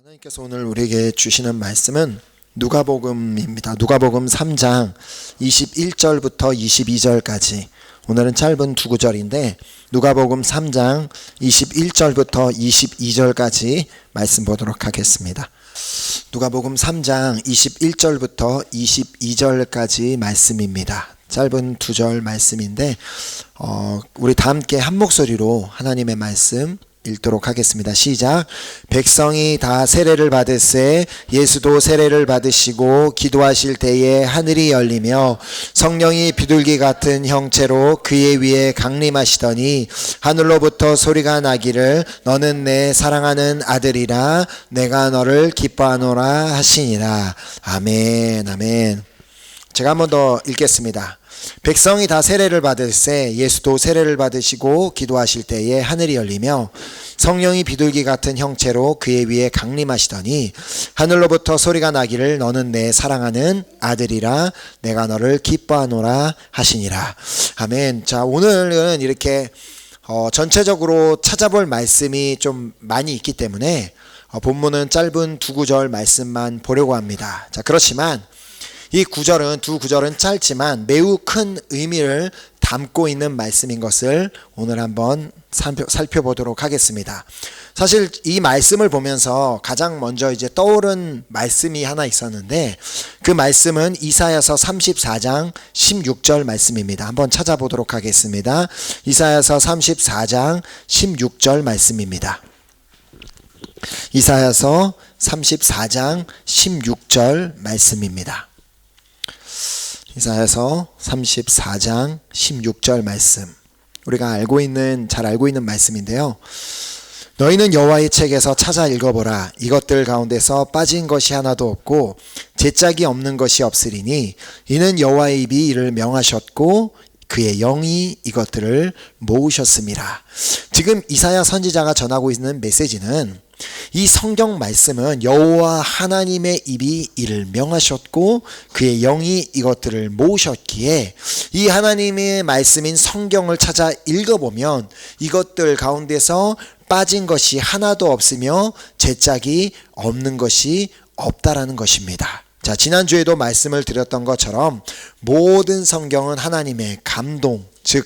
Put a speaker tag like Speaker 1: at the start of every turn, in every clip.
Speaker 1: 하나님께서 오늘 우리에게 주시는 말씀은 누가복음입니다. 누가복음 3장 21절부터 22절까지 오늘은 짧은 두 구절인데 누가복음 3장 21절부터 22절까지 말씀 보도록 하겠습니다. 누가복음 3장 21절부터 22절까지 말씀입니다. 짧은 두 절 말씀인데 우리 다 함께 한 목소리로 하나님의 말씀 읽도록 하겠습니다. 시작. 백성이 다 세례를 받으세 예수도 세례를 받으시고 기도하실 때에 하늘이 열리며 성령이 비둘기 같은 형체로 그의 위에 강림하시더니 하늘로부터 소리가 나기를 너는 내 사랑하는 아들이라 내가 너를 기뻐하노라 하시니라. 아멘. 아멘. 제가 한 번 더 읽겠습니다. 백성이 다 세례를 받으세 예수도 세례를 받으시고 기도하실 때에 하늘이 열리며 성령이 비둘기 같은 형체로 그의 위에 강림하시더니 하늘로부터 소리가 나기를 너는 내 사랑하는 아들이라 내가 너를 기뻐하노라 하시니라. 아멘. 자, 오늘은 이렇게 전체적으로 찾아볼 말씀이 좀 많이 있기 때문에 본문은 짧은 두 구절 말씀만 보려고 합니다. 자, 그렇지만 이 두 구절은 짧지만 매우 큰 의미를 담고 있는 말씀인 것을 오늘 한번 살펴보도록 하겠습니다. 사실 이 말씀을 보면서 가장 먼저 떠오른 말씀이 하나 있었는데 그 말씀은 이사야서 34장 16절 말씀입니다. 한번 찾아보도록 하겠습니다. 이사야서 34장 16절 말씀입니다. 이사야서 34장 16절 말씀입니다. 이사야서 34장 16절 말씀. 우리가 잘 알고 있는 말씀인데요. 너희는 여호와의 책에서 찾아 읽어보라. 이것들 가운데서 빠진 것이 하나도 없고 제짝이 없는 것이 없으리니 이는 여호와의 입이 이를 명하셨고 그의 영이 이것들을 모으셨음이라. 지금 이사야 선지자가 전하고 있는 메시지는 이 성경 말씀은 여호와 하나님의 입이 이를 명하셨고 그의 영이 이것들을 모으셨기에 이 하나님의 말씀인 성경을 찾아 읽어보면 이것들 가운데서 빠진 것이 하나도 없으며 제짝이 없는 것이 없다라는 것입니다. 자, 지난주에도 말씀을 드렸던 것처럼 모든 성경은 하나님의 감동, 즉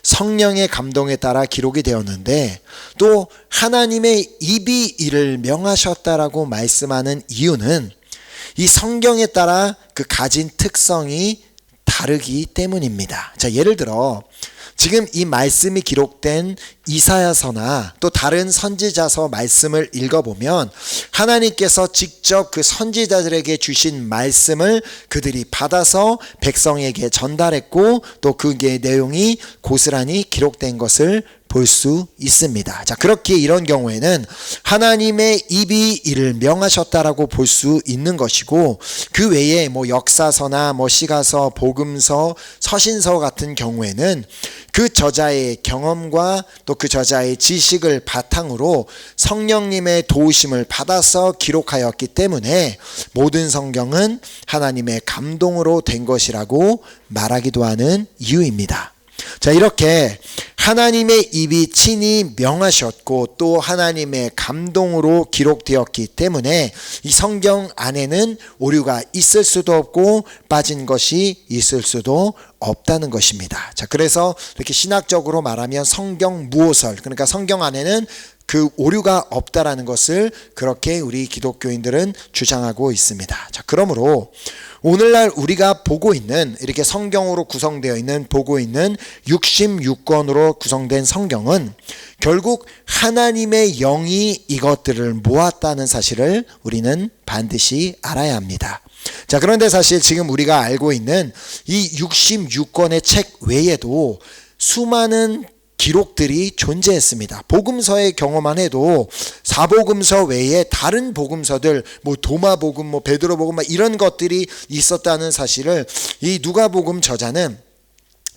Speaker 1: 성령의 감동에 따라 기록이 되었는데 또 하나님의 입이 이를 명하셨다라고 말씀하는 이유는 이 성경에 따라 그 가진 특성이 다르기 때문입니다. 자, 예를 들어 지금 이 말씀이 기록된 이사야서나 또 다른 선지자서 말씀을 읽어보면 하나님께서 직접 그 선지자들에게 주신 말씀을 그들이 받아서 백성에게 전달했고 또 그게 내용이 고스란히 기록된 것을 볼 수 있습니다. 자, 그렇게 이런 경우에는 하나님의 입이 이를 명하셨다라고 볼 수 있는 것이고 그 외에 역사서나 시가서, 복음서, 서신서 같은 경우에는 그 저자의 경험과 또 그 저자의 지식을 바탕으로 성령님의 도우심을 받아서 기록하였기 때문에 모든 성경은 하나님의 감동으로 된 것이라고 말하기도 하는 이유입니다. 자, 이렇게 하나님의 입이 친히 명하셨고 또 하나님의 감동으로 기록되었기 때문에 이 성경 안에는 오류가 있을 수도 없고 빠진 것이 있을 수도 없다는 것입니다. 자, 그래서 이렇게 신학적으로 말하면 성경 무오설, 그러니까 성경 안에는 그 오류가 없다라는 것을 그렇게 우리 기독교인들은 주장하고 있습니다. 자, 그러므로 오늘날 우리가 보고 있는 이렇게 성경으로 구성되어 있는 보고 있는 66권으로 구성된 성경은 결국 하나님의 영이 이것들을 모았다는 사실을 우리는 반드시 알아야 합니다. 자, 그런데 사실 지금 우리가 알고 있는 이 66권의 책 외에도 수많은 기록들이 존재했습니다. 복음서의 경험만 해도 사복음서 외에 다른 복음서들 도마복음, 베드로복음 이런 것들이 있었다는 사실을 이 누가복음 저자는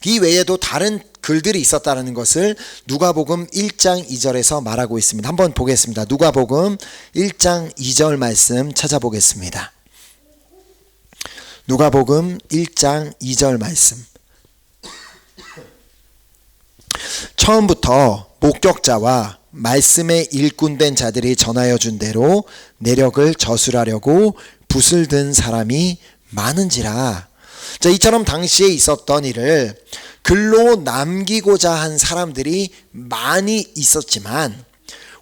Speaker 1: 이 외에도 다른 글들이 있었다는 것을 누가복음 1장 2절에서 말하고 있습니다. 한번 보겠습니다. 누가복음 1장 2절 말씀 찾아보겠습니다. 누가복음 1장 2절 말씀. 처음부터 목격자와 말씀에 일꾼된 자들이 전하여 준 대로 내력을 저술하려고 붓을 든 사람이 많은지라. 자, 이처럼 당시에 있었던 일을 글로 남기고자 한 사람들이 많이 있었지만,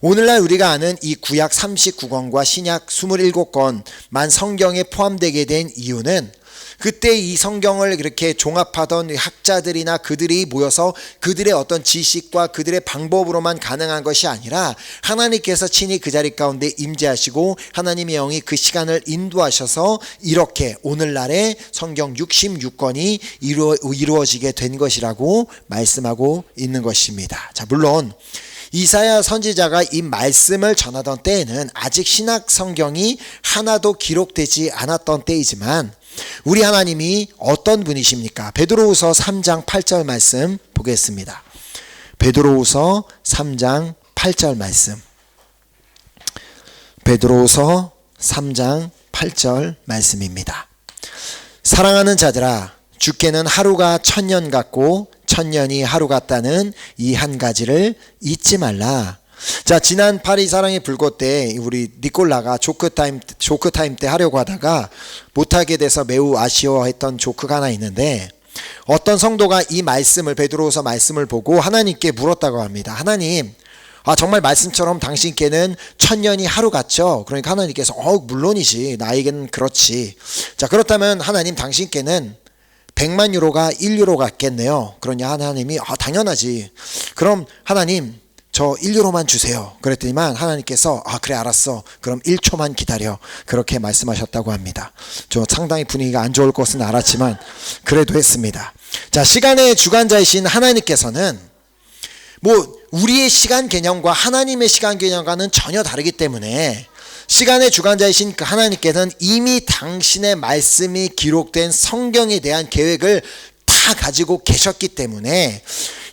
Speaker 1: 오늘날 우리가 아는 이 구약 39권과 신약 27권만 성경에 포함되게 된 이유는, 그때 이 성경을 이렇게 종합하던 학자들이나 그들이 모여서 그들의 어떤 지식과 그들의 방법으로만 가능한 것이 아니라 하나님께서 친히 그 자리 가운데 임재하시고 하나님의 영이 그 시간을 인도하셔서 이렇게 오늘날의 성경 66권이 이루어지게 된 것이라고 말씀하고 있는 것입니다. 자, 물론 이사야 선지자가 이 말씀을 전하던 때에는 아직 신약 성경이 하나도 기록되지 않았던 때이지만, 우리 하나님이 어떤 분이십니까? 베드로후서 3장 8절 말씀 보겠습니다. 베드로후서 3장 8절 말씀. 베드로후서 3장 8절 말씀입니다. 사랑하는 자들아, 주께는 하루가 1000년 같고 1000년이 하루 같다는 이 한 가지를 잊지 말라. 자, 지난 파리 사랑의 불꽃 때 우리 니콜라가 조크타임 때 하려고 하다가 못하게 돼서 매우 아쉬워했던 조크가 하나 있는데, 어떤 성도가 이 말씀을, 베드로후서 말씀을 보고 하나님께 물었다고 합니다. 하나님, 정말 말씀처럼 당신께는 1000년이 하루 같죠? 그러니까 하나님께서 물론이지, 나에게는 그렇지. 자, 그렇다면 하나님, 당신께는 100만 유로가 1유로 같겠네요. 그러냐 하나님이 당연하지. 그럼 하나님, 저 1유로만 주세요. 그랬더니만 하나님께서 그래 알았어. 그럼 1초만 기다려. 그렇게 말씀하셨다고 합니다. 저 상당히 분위기가 안 좋을 것은 알았지만 그래도 했습니다. 자, 시간의 주관자이신 하나님께서는 우리의 시간 개념과 하나님의 시간 개념과는 전혀 다르기 때문에, 시간의 주관자이신 그 하나님께서는 이미 당신의 말씀이 기록된 성경에 대한 계획을 다 가지고 계셨기 때문에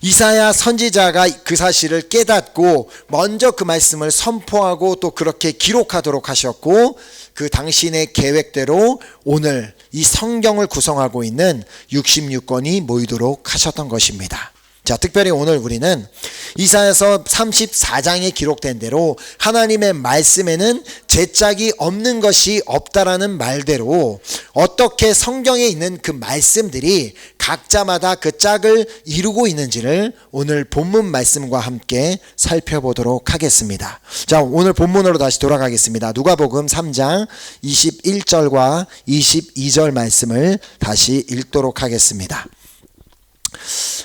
Speaker 1: 이사야 선지자가 그 사실을 깨닫고 먼저 그 말씀을 선포하고 또 그렇게 기록하도록 하셨고, 그 당신의 계획대로 오늘 이 성경을 구성하고 있는 66권이 모이도록 하셨던 것입니다. 자, 특별히 오늘 우리는 이사야서 34장에 기록된 대로 하나님의 말씀에는 제짝이 없는 것이 없다라는 말대로 어떻게 성경에 있는 그 말씀들이 각자마다 그 짝을 이루고 있는지를 오늘 본문 말씀과 함께 살펴보도록 하겠습니다. 자, 오늘 본문으로 다시 돌아가겠습니다. 누가복음 3장 21절과 22절 말씀을 다시 읽도록 하겠습니다.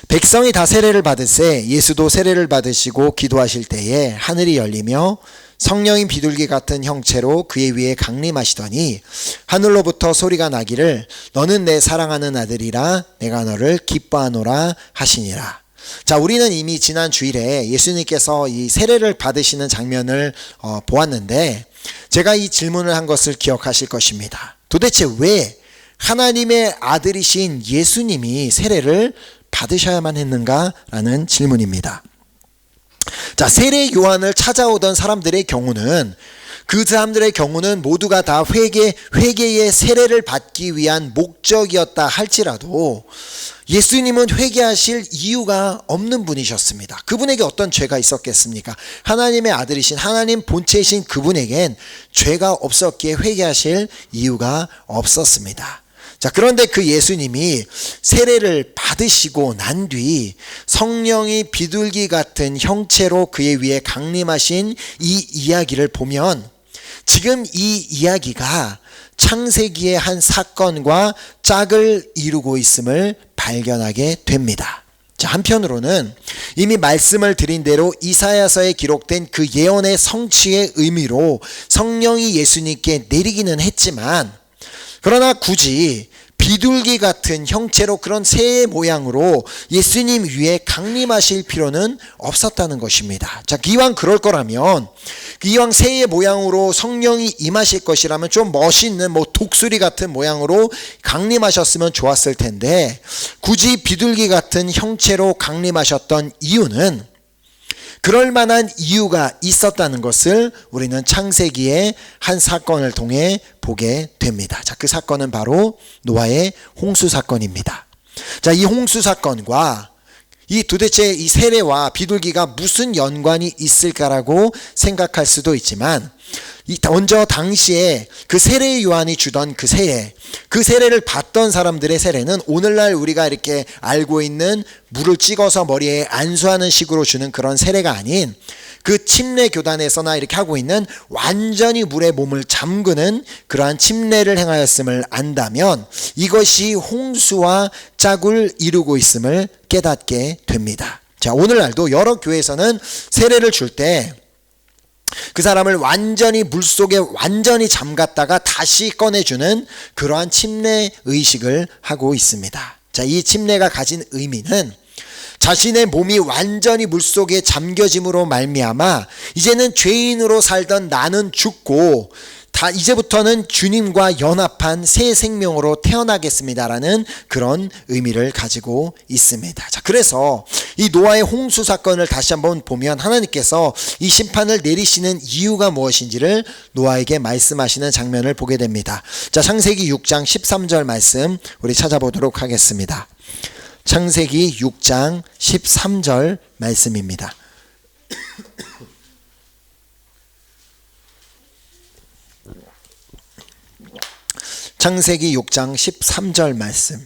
Speaker 1: 백성이 다 세례를 받으세 예수도 세례를 받으시고 기도하실 때에 하늘이 열리며 성령이 비둘기 같은 형체로 그의 위에 강림하시더니 하늘로부터 소리가 나기를 너는 내 사랑하는 아들이라 내가 너를 기뻐하노라 하시니라. 자, 우리는 이미 지난 주일에 예수님께서 이 세례를 받으시는 장면을 보았는데, 제가 이 질문을 한 것을 기억하실 것입니다. 도대체 왜 하나님의 아들이신 예수님이 세례를 받으셔야만 했는가라는 질문입니다. 자, 세례 요한을 찾아오던 사람들의 경우는, 그 사람들의 경우는 모두가 다 회개의 세례를 받기 위한 목적이었다 할지라도 예수님은 회개하실 이유가 없는 분이셨습니다. 그분에게 어떤 죄가 있었겠습니까? 하나님의 아들이신, 하나님 본체이신 그분에겐 죄가 없었기에 회개하실 이유가 없었습니다. 자, 그런데 그 예수님이 세례를 받으시고 난 뒤 성령이 비둘기 같은 형체로 그의 위에 강림하신 이 이야기를 보면, 지금 이 이야기가 창세기의 한 사건과 짝을 이루고 있음을 발견하게 됩니다. 자, 한편으로는 이미 말씀을 드린 대로 이사야서에 기록된 그 예언의 성취의 의미로 성령이 예수님께 내리기는 했지만, 그러나 굳이 비둘기 같은 형체로 그런 새의 모양으로 예수님 위에 강림하실 필요는 없었다는 것입니다. 자, 기왕 그럴 거라면, 이왕 새의 모양으로 성령이 임하실 것이라면 좀 멋있는 독수리 같은 모양으로 강림하셨으면 좋았을 텐데, 굳이 비둘기 같은 형체로 강림하셨던 이유는, 그럴 만한 이유가 있었다는 것을 우리는 창세기의 한 사건을 통해 보게 됩니다. 자, 그 사건은 바로 노아의 홍수 사건입니다. 자, 이 홍수 사건과 이 도대체 이 세례와 비둘기가 무슨 연관이 있을까라고 생각할 수도 있지만, 먼저 당시에 그 세례 요한이 주던 그 세례를 받던 사람들의 세례는 오늘날 우리가 이렇게 알고 있는 물을 찍어서 머리에 안수하는 식으로 주는 그런 세례가 아닌, 그 침례 교단에서나 이렇게 하고 있는 완전히 물에 몸을 잠그는 그러한 침례를 행하였음을 안다면 이것이 홍수와 짝을 이루고 있음을 깨닫게 됩니다. 자, 오늘날도 여러 교회에서는 세례를 줄 때 그 사람을 완전히 물속에 완전히 잠갔다가 다시 꺼내주는 그러한 침례 의식을 하고 있습니다. 자, 이 침례가 가진 의미는 자신의 몸이 완전히 물속에 잠겨짐으로 말미암아 이제는 죄인으로 살던 나는 죽고 이제부터는 주님과 연합한 새 생명으로 태어나겠습니다라는 그런 의미를 가지고 있습니다. 자, 그래서 이 노아의 홍수 사건을 다시 한번 보면 하나님께서 이 심판을 내리시는 이유가 무엇인지를 노아에게 말씀하시는 장면을 보게 됩니다. 자, 창세기 6장 13절 말씀 우리 찾아보도록 하겠습니다. 창세기 6장 13절 말씀입니다. 창세기 6장 13절 말씀.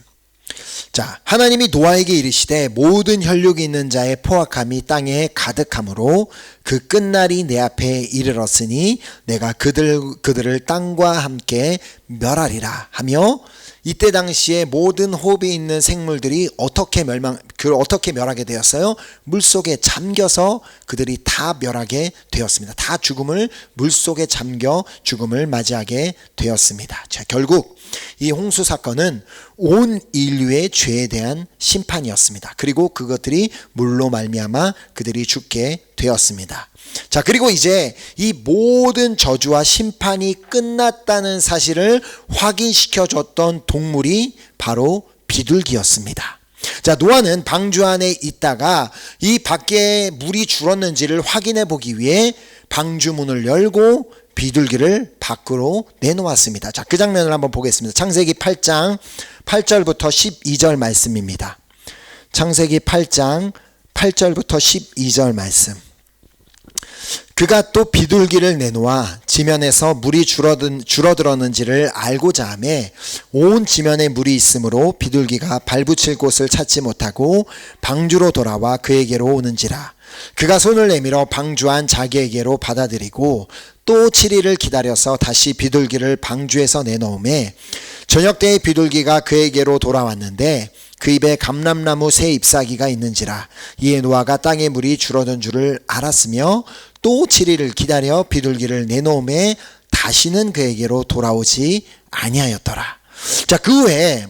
Speaker 1: 자, 하나님이 노아에게 이르시되 모든 혈육이 있는 자의 포악함이 땅에 가득함으로 그 끝날이 내 앞에 이르렀으니 내가 그들을 땅과 함께 멸하리라 하며, 이때 당시에 모든 호흡이 있는 생물들이 어떻게 멸하게 되었어요? 물속에 잠겨서 그들이 다 멸하게 되었습니다. 다 물속에 잠겨 죽음을 맞이하게 되었습니다. 자, 결국 이 홍수 사건은 온 인류의 죄에 대한 심판이었습니다. 그리고 그것들이 물로 말미암아 그들이 죽게 되었습니다. 자, 그리고 이제 이 모든 저주와 심판이 끝났다는 사실을 확인시켜 줬던 동물이 바로 비둘기였습니다. 자, 노아는 방주 안에 있다가 이 밖에 물이 줄었는지를 확인해 보기 위해 방주 문을 열고 비둘기를 밖으로 내놓았습니다. 자, 그 장면을 한번 보겠습니다. 창세기 8장 8절부터 12절 말씀입니다. 창세기 8장 8절부터 12절 말씀. 그가 또 비둘기를 내놓아 지면에서 물이 줄어들었는지를 알고자 하매 온 지면에 물이 있으므로 비둘기가 발붙일 곳을 찾지 못하고 방주로 돌아와 그에게로 오는지라. 그가 손을 내밀어 방주 안 자기에게로 받아들이고 또 7일을 기다려서 다시 비둘기를 방주에서 내놓음에 저녁 때에 비둘기가 그에게로 돌아왔는데 그 입에 감람나무 새 잎사귀가 있는지라. 이에 노아가 땅에 물이 줄어든 줄을 알았으며 또 7일을 기다려 비둘기를 내놓음에 다시는 그에게로 돌아오지 아니하였더라. 자, 그 후에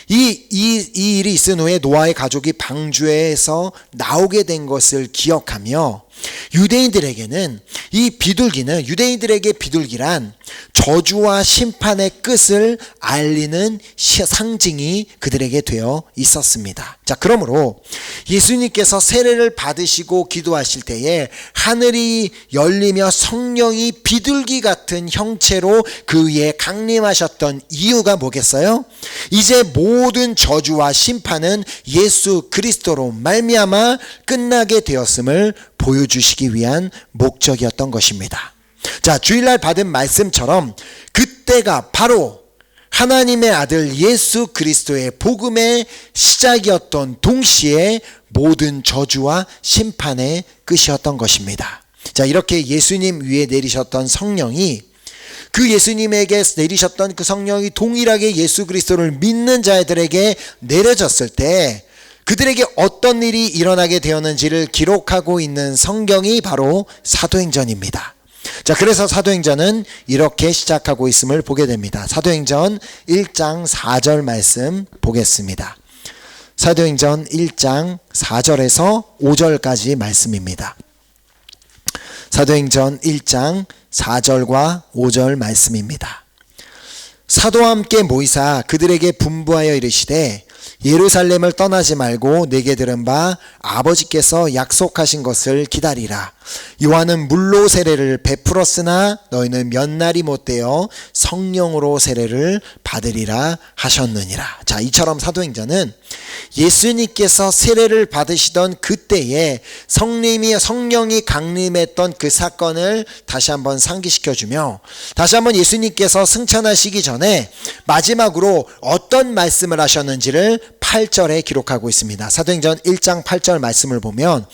Speaker 1: 이 일이 있은 후에 노아의 가족이 방주에서 나오게 된 것을 기억하며, 유대인들에게는 유대인들에게 비둘기란 저주와 심판의 끝을 알리는 상징이 그들에게 되어 있었습니다. 자, 그러므로 예수님께서 세례를 받으시고 기도하실 때에 하늘이 열리며 성령이 비둘기 같은 형체로 그 위에 강림하셨던 이유가 뭐겠어요? 이제 모든 저주와 심판은 예수 그리스도로 말미암아 끝나게 되었음을 보여주시기 위한 목적이었던 것입니다. 자, 주일날 받은 말씀처럼 그때가 바로 하나님의 아들 예수 그리스도의 복음의 시작이었던 동시에 모든 저주와 심판의 끝이었던 것입니다. 자, 이렇게 예수님 위에 내리셨던 성령이, 그 예수님에게 내리셨던 그 성령이 동일하게 예수 그리스도를 믿는 자들에게 내려졌을 때 그들에게 어떤 일이 일어나게 되었는지를 기록하고 있는 성경이 바로 사도행전입니다. 자, 그래서 사도행전은 이렇게 시작하고 있음을 보게 됩니다. 사도행전 1장 4절 말씀 보겠습니다. 사도행전 1장 4절에서 5절까지 말씀입니다. 사도행전 1장 4절과 5절 말씀입니다. 사도와 함께 모이사 그들에게 분부하여 이르시되 예루살렘을 떠나지 말고 내게 들은 바 아버지께서 약속하신 것을 기다리라. 요한은 물로 세례를 베풀었으나 너희는 몇 날이 못되어 성령으로 세례를 받으리라 하셨느니라. 자, 이처럼 사도행전은 예수님께서 세례를 받으시던 그때에 성령이 강림했던 그 사건을 다시 한번 상기시켜주며, 다시 한번 예수님께서 승천하시기 전에 마지막으로 어떤 말씀을 하셨는지를 8절에 기록하고 있습니다. 사도행전 1장 8절 말씀을 보면,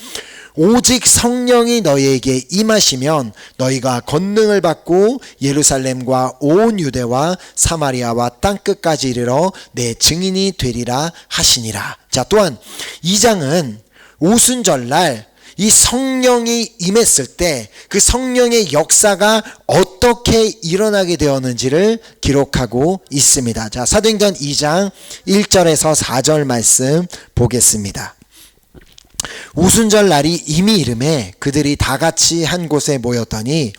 Speaker 1: 오직 성령이 너희에게 임하시면 너희가 권능을 받고 예루살렘과 온 유대와 사마리아와 땅끝까지 이르러 내 증인이 되리라 하시니라. 자, 또한 2장은 오순절날 이 성령이 임했을 때 그 성령의 역사가 어떻게 일어나게 되었는지를 기록하고 있습니다. 자, 사도행전 2장 1절에서 4절 말씀 보겠습니다. 오순절 날이 이미 이름에 그들이 다 같이 한 곳에 모였더니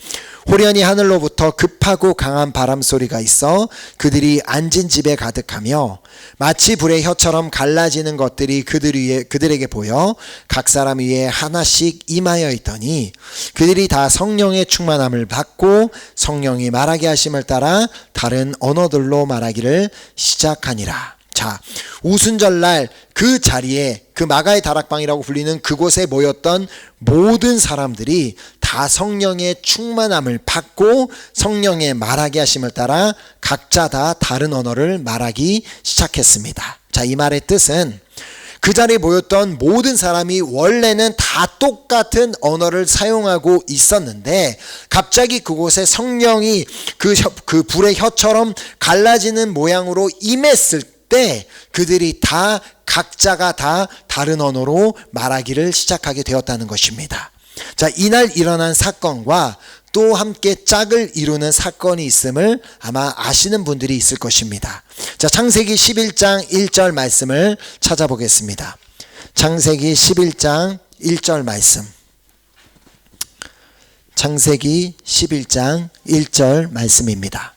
Speaker 1: 호련히 하늘로부터 급하고 강한 바람 소리가 있어 그들이 앉은 집에 가득하며 마치 불의 혀처럼 갈라지는 것들이 그들에게 보여 각 사람 위에 하나씩 임하여 있더니 그들이 다 성령의 충만함을 받고 성령이 말하게 하심을 따라 다른 언어들로 말하기를 시작하니라. 자, 오순절날 그 자리에, 그 마가의 다락방이라고 불리는 그곳에 모였던 모든 사람들이 다 성령의 충만함을 받고 성령의 말하게 하심을 따라 각자 다 다른 언어를 말하기 시작했습니다. 자, 이 말의 뜻은 그 자리에 모였던 모든 사람이 원래는 다 똑같은 언어를 사용하고 있었는데 갑자기 그곳에 성령이 그 불의 혀처럼 갈라지는 모양으로 임했을 때 그들이 다 각자가 다 다른 언어로 말하기를 시작하게 되었다는 것입니다. 자, 이날 일어난 사건과 또 함께 짝을 이루는 사건이 있음을 아마 아시는 분들이 있을 것입니다. 자, 창세기 11장 1절 말씀을 찾아보겠습니다. 창세기 11장 1절 말씀. 창세기 11장 1절 말씀입니다.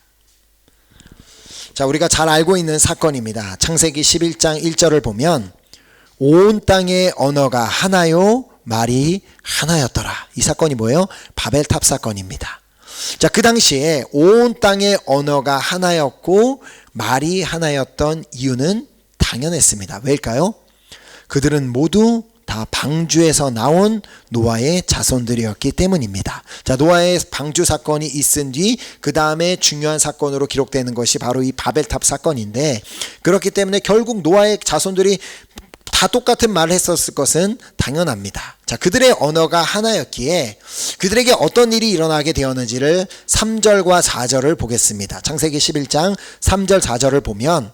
Speaker 1: 자, 우리가 잘 알고 있는 사건입니다. 창세기 11장 1절을 보면 온 땅의 언어가 하나요 말이 하나였더라. 이 사건이 뭐예요? 바벨탑 사건입니다. 자, 그 당시에 온 땅의 언어가 하나였고 말이 하나였던 이유는 당연했습니다. 왜일까요? 그들은 모두 다 방주에서 나온 노아의 자손들이었기 때문입니다. 자, 노아의 방주 사건이 있은 뒤 그 다음에 중요한 사건으로 기록되는 것이 바로 이 바벨탑 사건인데, 그렇기 때문에 결국 노아의 자손들이 다 똑같은 말을 했었을 것은 당연합니다. 자, 그들의 언어가 하나였기에 그들에게 어떤 일이 일어나게 되었는지를 3절과 4절을 보겠습니다. 창세기 11장 3절 4절을 보면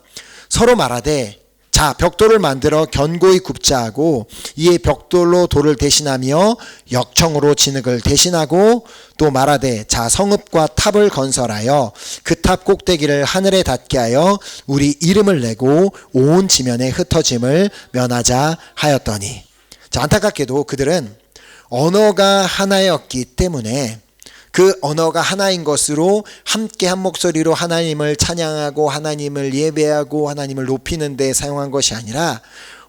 Speaker 1: 서로 말하되 자, 벽돌을 만들어 견고히 굽자 하고 이에 벽돌로 돌을 대신하며 역청으로 진흙을 대신하고 또 말하되 자, 성읍과 탑을 건설하여 그 탑 꼭대기를 하늘에 닿게 하여 우리 이름을 내고 온 지면에 흩어짐을 면하자 하였더니. 자, 안타깝게도 그들은 언어가 하나였기 때문에 그 언어가 하나인 것으로 함께 한 목소리로 하나님을 찬양하고 하나님을 예배하고 하나님을 높이는 데 사용한 것이 아니라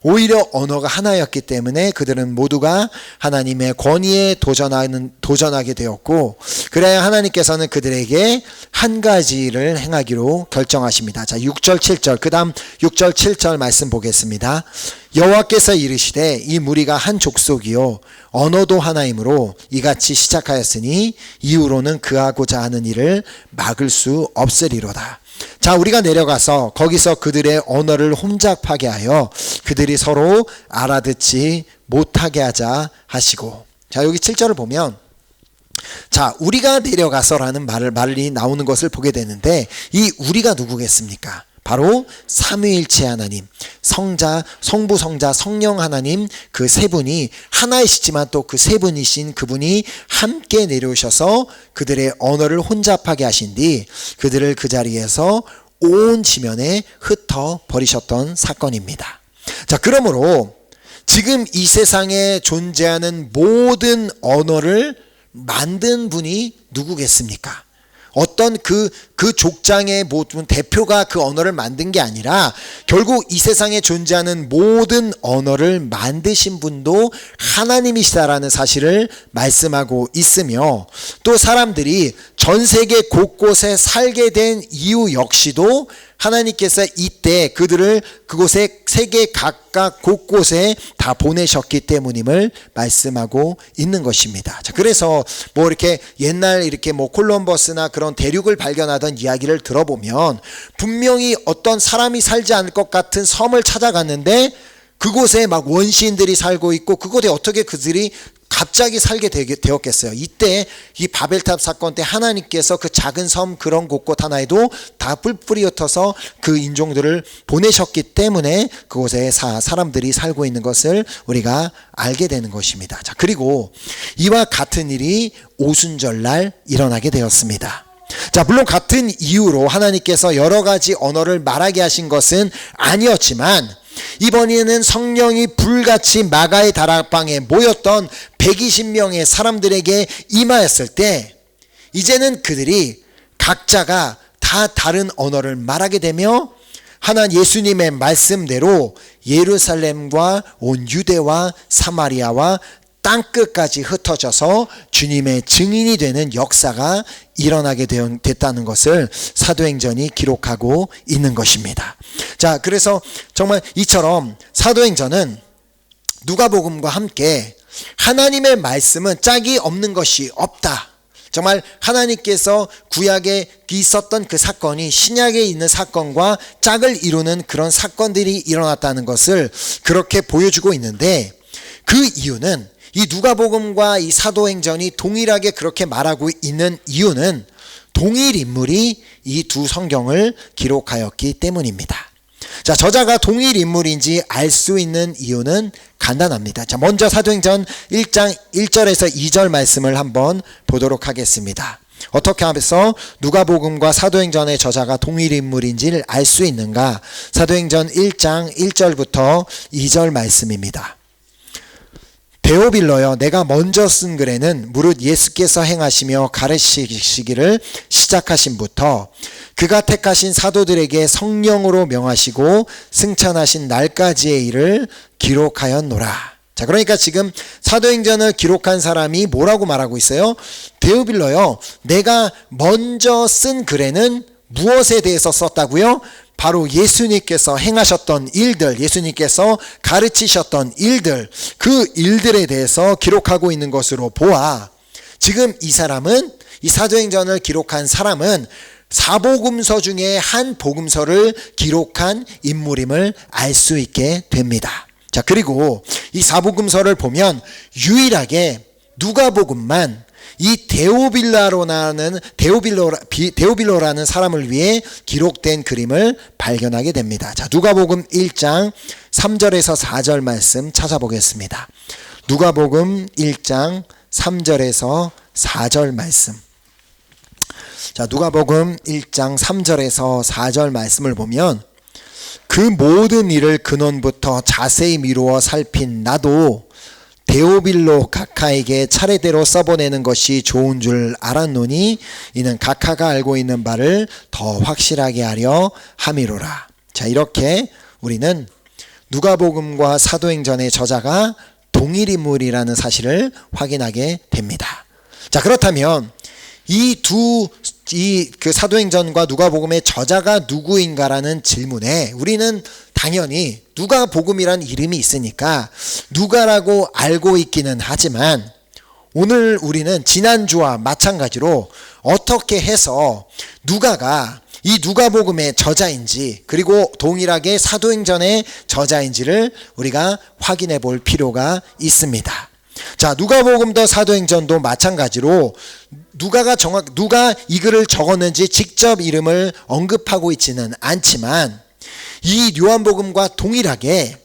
Speaker 1: 오히려 언어가 하나였기 때문에 그들은 모두가 하나님의 권위에 도전하게 되었고, 그래야 하나님께서는 그들에게 한 가지를 행하기로 결정하십니다. 자, 6절 7절 그 다음 6절 7절 말씀 보겠습니다. 여호와께서 이르시되 이 무리가 한 족속이요 언어도 하나이므로 이같이 시작하였으니 이후로는 그하고자 하는 일을 막을 수 없으리로다. 자, 우리가 내려가서 거기서 그들의 언어를 혼잡하게 하여 그들이 서로 알아듣지 못하게 하자 하시고. 자, 여기 7절을 보면 자, 우리가 내려가서라는 말이 나오는 것을 보게 되는데 이 우리가 누구겠습니까? 바로 삼위일체 하나님, 성자, 성부, 성자, 성령 하나님 그 세 분이 하나이시지만 또 그 세 분이신 그분이 함께 내려오셔서 그들의 언어를 혼잡하게 하신 뒤 그들을 그 자리에서 온 지면에 흩어 버리셨던 사건입니다. 자, 그러므로 지금 이 세상에 존재하는 모든 언어를 만든 분이 누구겠습니까? 어떤 그 그 족장의 모든 대표가 그 언어를 만든 게 아니라 결국 이 세상에 존재하는 모든 언어를 만드신 분도 하나님이시다라는 사실을 말씀하고 있으며, 또 사람들이 전 세계 곳곳에 살게 된 이유 역시도 하나님께서 이때 그들을 그곳에 세계 각각 곳곳에 다 보내셨기 때문임을 말씀하고 있는 것입니다. 자, 그래서 뭐 이렇게 옛날 이렇게 뭐 콜럼버스나 그런 대륙을 발견하던 이야기를 들어보면 분명히 어떤 사람이 살지 않을 것 같은 섬을 찾아갔는데 그곳에 막 원시인들이 살고 있고 그곳에 어떻게 그들이 갑자기 살게 되었겠어요. 이때 이 바벨탑 사건 때 하나님께서 그 작은 섬 그런 곳곳 하나에도 다 뿔뿔이 흩어서 그 인종들을 보내셨기 때문에 그곳에 사람들이 살고 있는 것을 우리가 알게 되는 것입니다. 자, 그리고 이와 같은 일이 오순절날 일어나게 되었습니다. 자, 물론 같은 이유로 하나님께서 여러 가지 언어를 말하게 하신 것은 아니었지만 이번에는 성령이 불같이 마가의 다락방에 모였던 120명의 사람들에게 임하였을 때 이제는 그들이 각자가 다 다른 언어를 말하게 되며 하나님 예수님의 말씀대로 예루살렘과 온 유대와 사마리아와 땅끝까지 흩어져서 주님의 증인이 되는 역사가 일어나게 됐다는 것을 사도행전이 기록하고 있는 것입니다. 자, 그래서 정말 이처럼 사도행전은 누가복음과 함께 하나님의 말씀은 짝이 없는 것이 없다. 정말 하나님께서 구약에 있었던 그 사건이 신약에 있는 사건과 짝을 이루는 그런 사건들이 일어났다는 것을 그렇게 보여주고 있는데, 그 이유는 이 누가복음과 이 사도행전이 동일하게 그렇게 말하고 있는 이유는 동일 인물이 이 두 성경을 기록하였기 때문입니다. 자, 저자가 동일 인물인지 알 수 있는 이유는 간단합니다. 자, 먼저 사도행전 1장 1절에서 2절 말씀을 한번 보도록 하겠습니다. 어떻게 하면서 누가복음과 사도행전의 저자가 동일 인물인지를 알 수 있는가? 사도행전 1장 1절부터 2절 말씀입니다. 데오빌러여, 내가 먼저 쓴 글에는 무릇 예수께서 행하시며 가르치시기를 시작하신부터 그가 택하신 사도들에게 성령으로 명하시고 승천하신 날까지의 일을 기록하였노라. 자, 그러니까 지금 사도행전을 기록한 사람이 뭐라고 말하고 있어요? 데오빌러여, 내가 먼저 쓴 글에는 무엇에 대해서 썼다고요? 바로 예수님께서 행하셨던 일들, 예수님께서 가르치셨던 일들, 그 일들에 대해서 기록하고 있는 것으로 보아 지금 이 사람은, 이 사도행전을 기록한 사람은 사복음서 중에 한 복음서를 기록한 인물임을 알 수 있게 됩니다. 자, 그리고 이 사복음서를 보면 유일하게 누가복음만 이 데오빌로라는 사람을 위해 기록된 그림을 발견하게 됩니다. 자, 누가복음 1장 3절에서 4절 말씀 찾아보겠습니다. 누가복음 1장 3절에서 4절 말씀. 자, 누가복음 1장 3절에서 4절 말씀을 보면 그 모든 일을 근원부터 자세히 미루어 살핀 나도 데오빌로 각하에게 차례대로 써보내는 것이 좋은 줄 알았노니 이는 각하가 알고 있는 바를 더 확실하게 하려 함이로라. 자, 이렇게 우리는 누가복음과 사도행전의 저자가 동일 인물이라는 사실을 확인하게 됩니다. 자, 그렇다면 그 사도행전과 누가복음의 저자가 누구인가라는 질문에 우리는 당연히 누가복음이란 이름이 있으니까 누가라고 알고 있기는 하지만 오늘 우리는 지난주와 마찬가지로 어떻게 해서 누가가 이 누가복음의 저자인지 그리고 동일하게 사도행전의 저자인지를 우리가 확인해 볼 필요가 있습니다. 자, 누가복음도 사도행전도 마찬가지로 누가 이 글을 적었는지 직접 이름을 언급하고 있지는 않지만 이 요한복음과 동일하게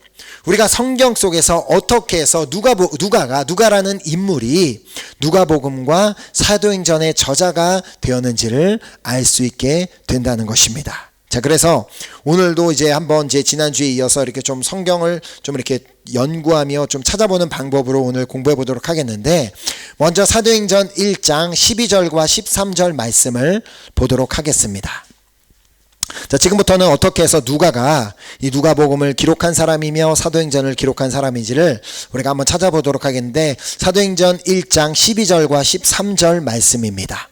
Speaker 1: 우리가 성경 속에서 어떻게 해서 누가라는 인물이 누가복음과 사도행전의 저자가 되었는지를 알 수 있게 된다는 것입니다. 자, 그래서 오늘도 이제 한번 제 지난주에 이어서 이렇게 좀 성경을 좀 이렇게 연구하며 좀 찾아보는 방법으로 오늘 공부해 보도록 하겠는데, 먼저 사도행전 1장 12절과 13절 말씀을 보도록 하겠습니다. 자, 지금부터는 어떻게 해서 누가가 이 누가복음을 기록한 사람이며 사도행전을 기록한 사람인지를 우리가 한번 찾아보도록 하겠는데, 사도행전 1장 12절과 13절 말씀입니다.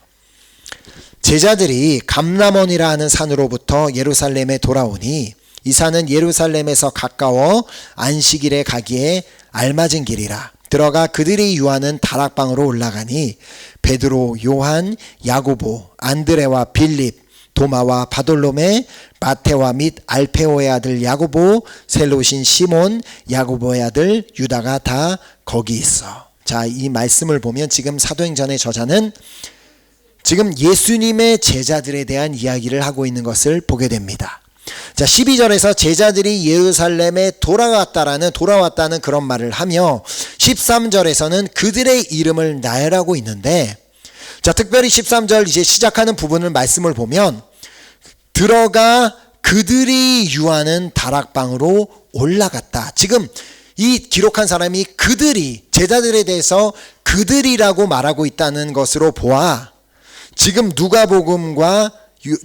Speaker 1: 제자들이 감람원이라 하는 산으로부터 예루살렘에 돌아오니 이 산은 예루살렘에서 가까워 안식일에 가기에 알맞은 길이라. 들어가 그들이 유하는 다락방으로 올라가니 베드로, 요한, 야고보, 안드레와 빌립, 도마와 바돌로메, 마테와 및 알페오의 아들 야고보, 셀롯인 시몬, 야고보의 아들 유다가 다 거기 있어. 자, 이 말씀을 보면 지금 사도행전의 저자는 지금 예수님의 제자들에 대한 이야기를 하고 있는 것을 보게 됩니다. 자, 12절에서 제자들이 예루살렘에 돌아왔다는 그런 말을 하며 13절에서는 그들의 이름을 나열하고 있는데, 자, 특별히 13절 이제 시작하는 부분을 말씀을 보면 들어가 그들이 유하는 다락방으로 올라갔다. 지금 이 기록한 사람이 그들이 제자들에 대해서 그들이라고 말하고 있다는 것으로 보아 지금 누가복음과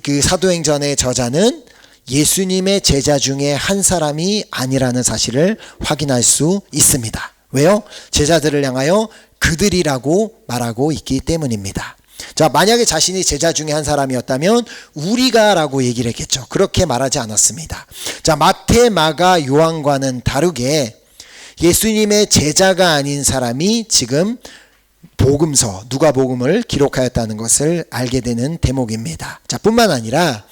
Speaker 1: 그 사도행전의 저자는 예수님의 제자 중에 한 사람이 아니라는 사실을 확인할 수 있습니다. 왜요? 제자들을 향하여 그들이라고 말하고 있기 때문입니다. 자, 만약에 자신이 제자 중에 한 사람이었다면 우리가 라고 얘기를 했겠죠. 그렇게 말하지 않았습니다. 자, 마태, 마가, 요한과는 다르게 예수님의 제자가 아닌 사람이 지금 복음서, 누가복음을 기록하였다는 것을 알게 되는 대목입니다. 자, 뿐만 아니라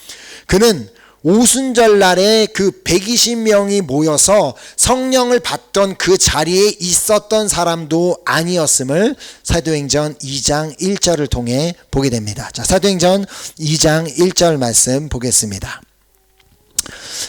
Speaker 1: 그는 오순절 날에 그 120명이 모여서 성령을 받던 그 자리에 있었던 사람도 아니었음을 사도행전 2장 1절을 통해 보게 됩니다. 자, 사도행전 2장 1절 말씀 보겠습니다.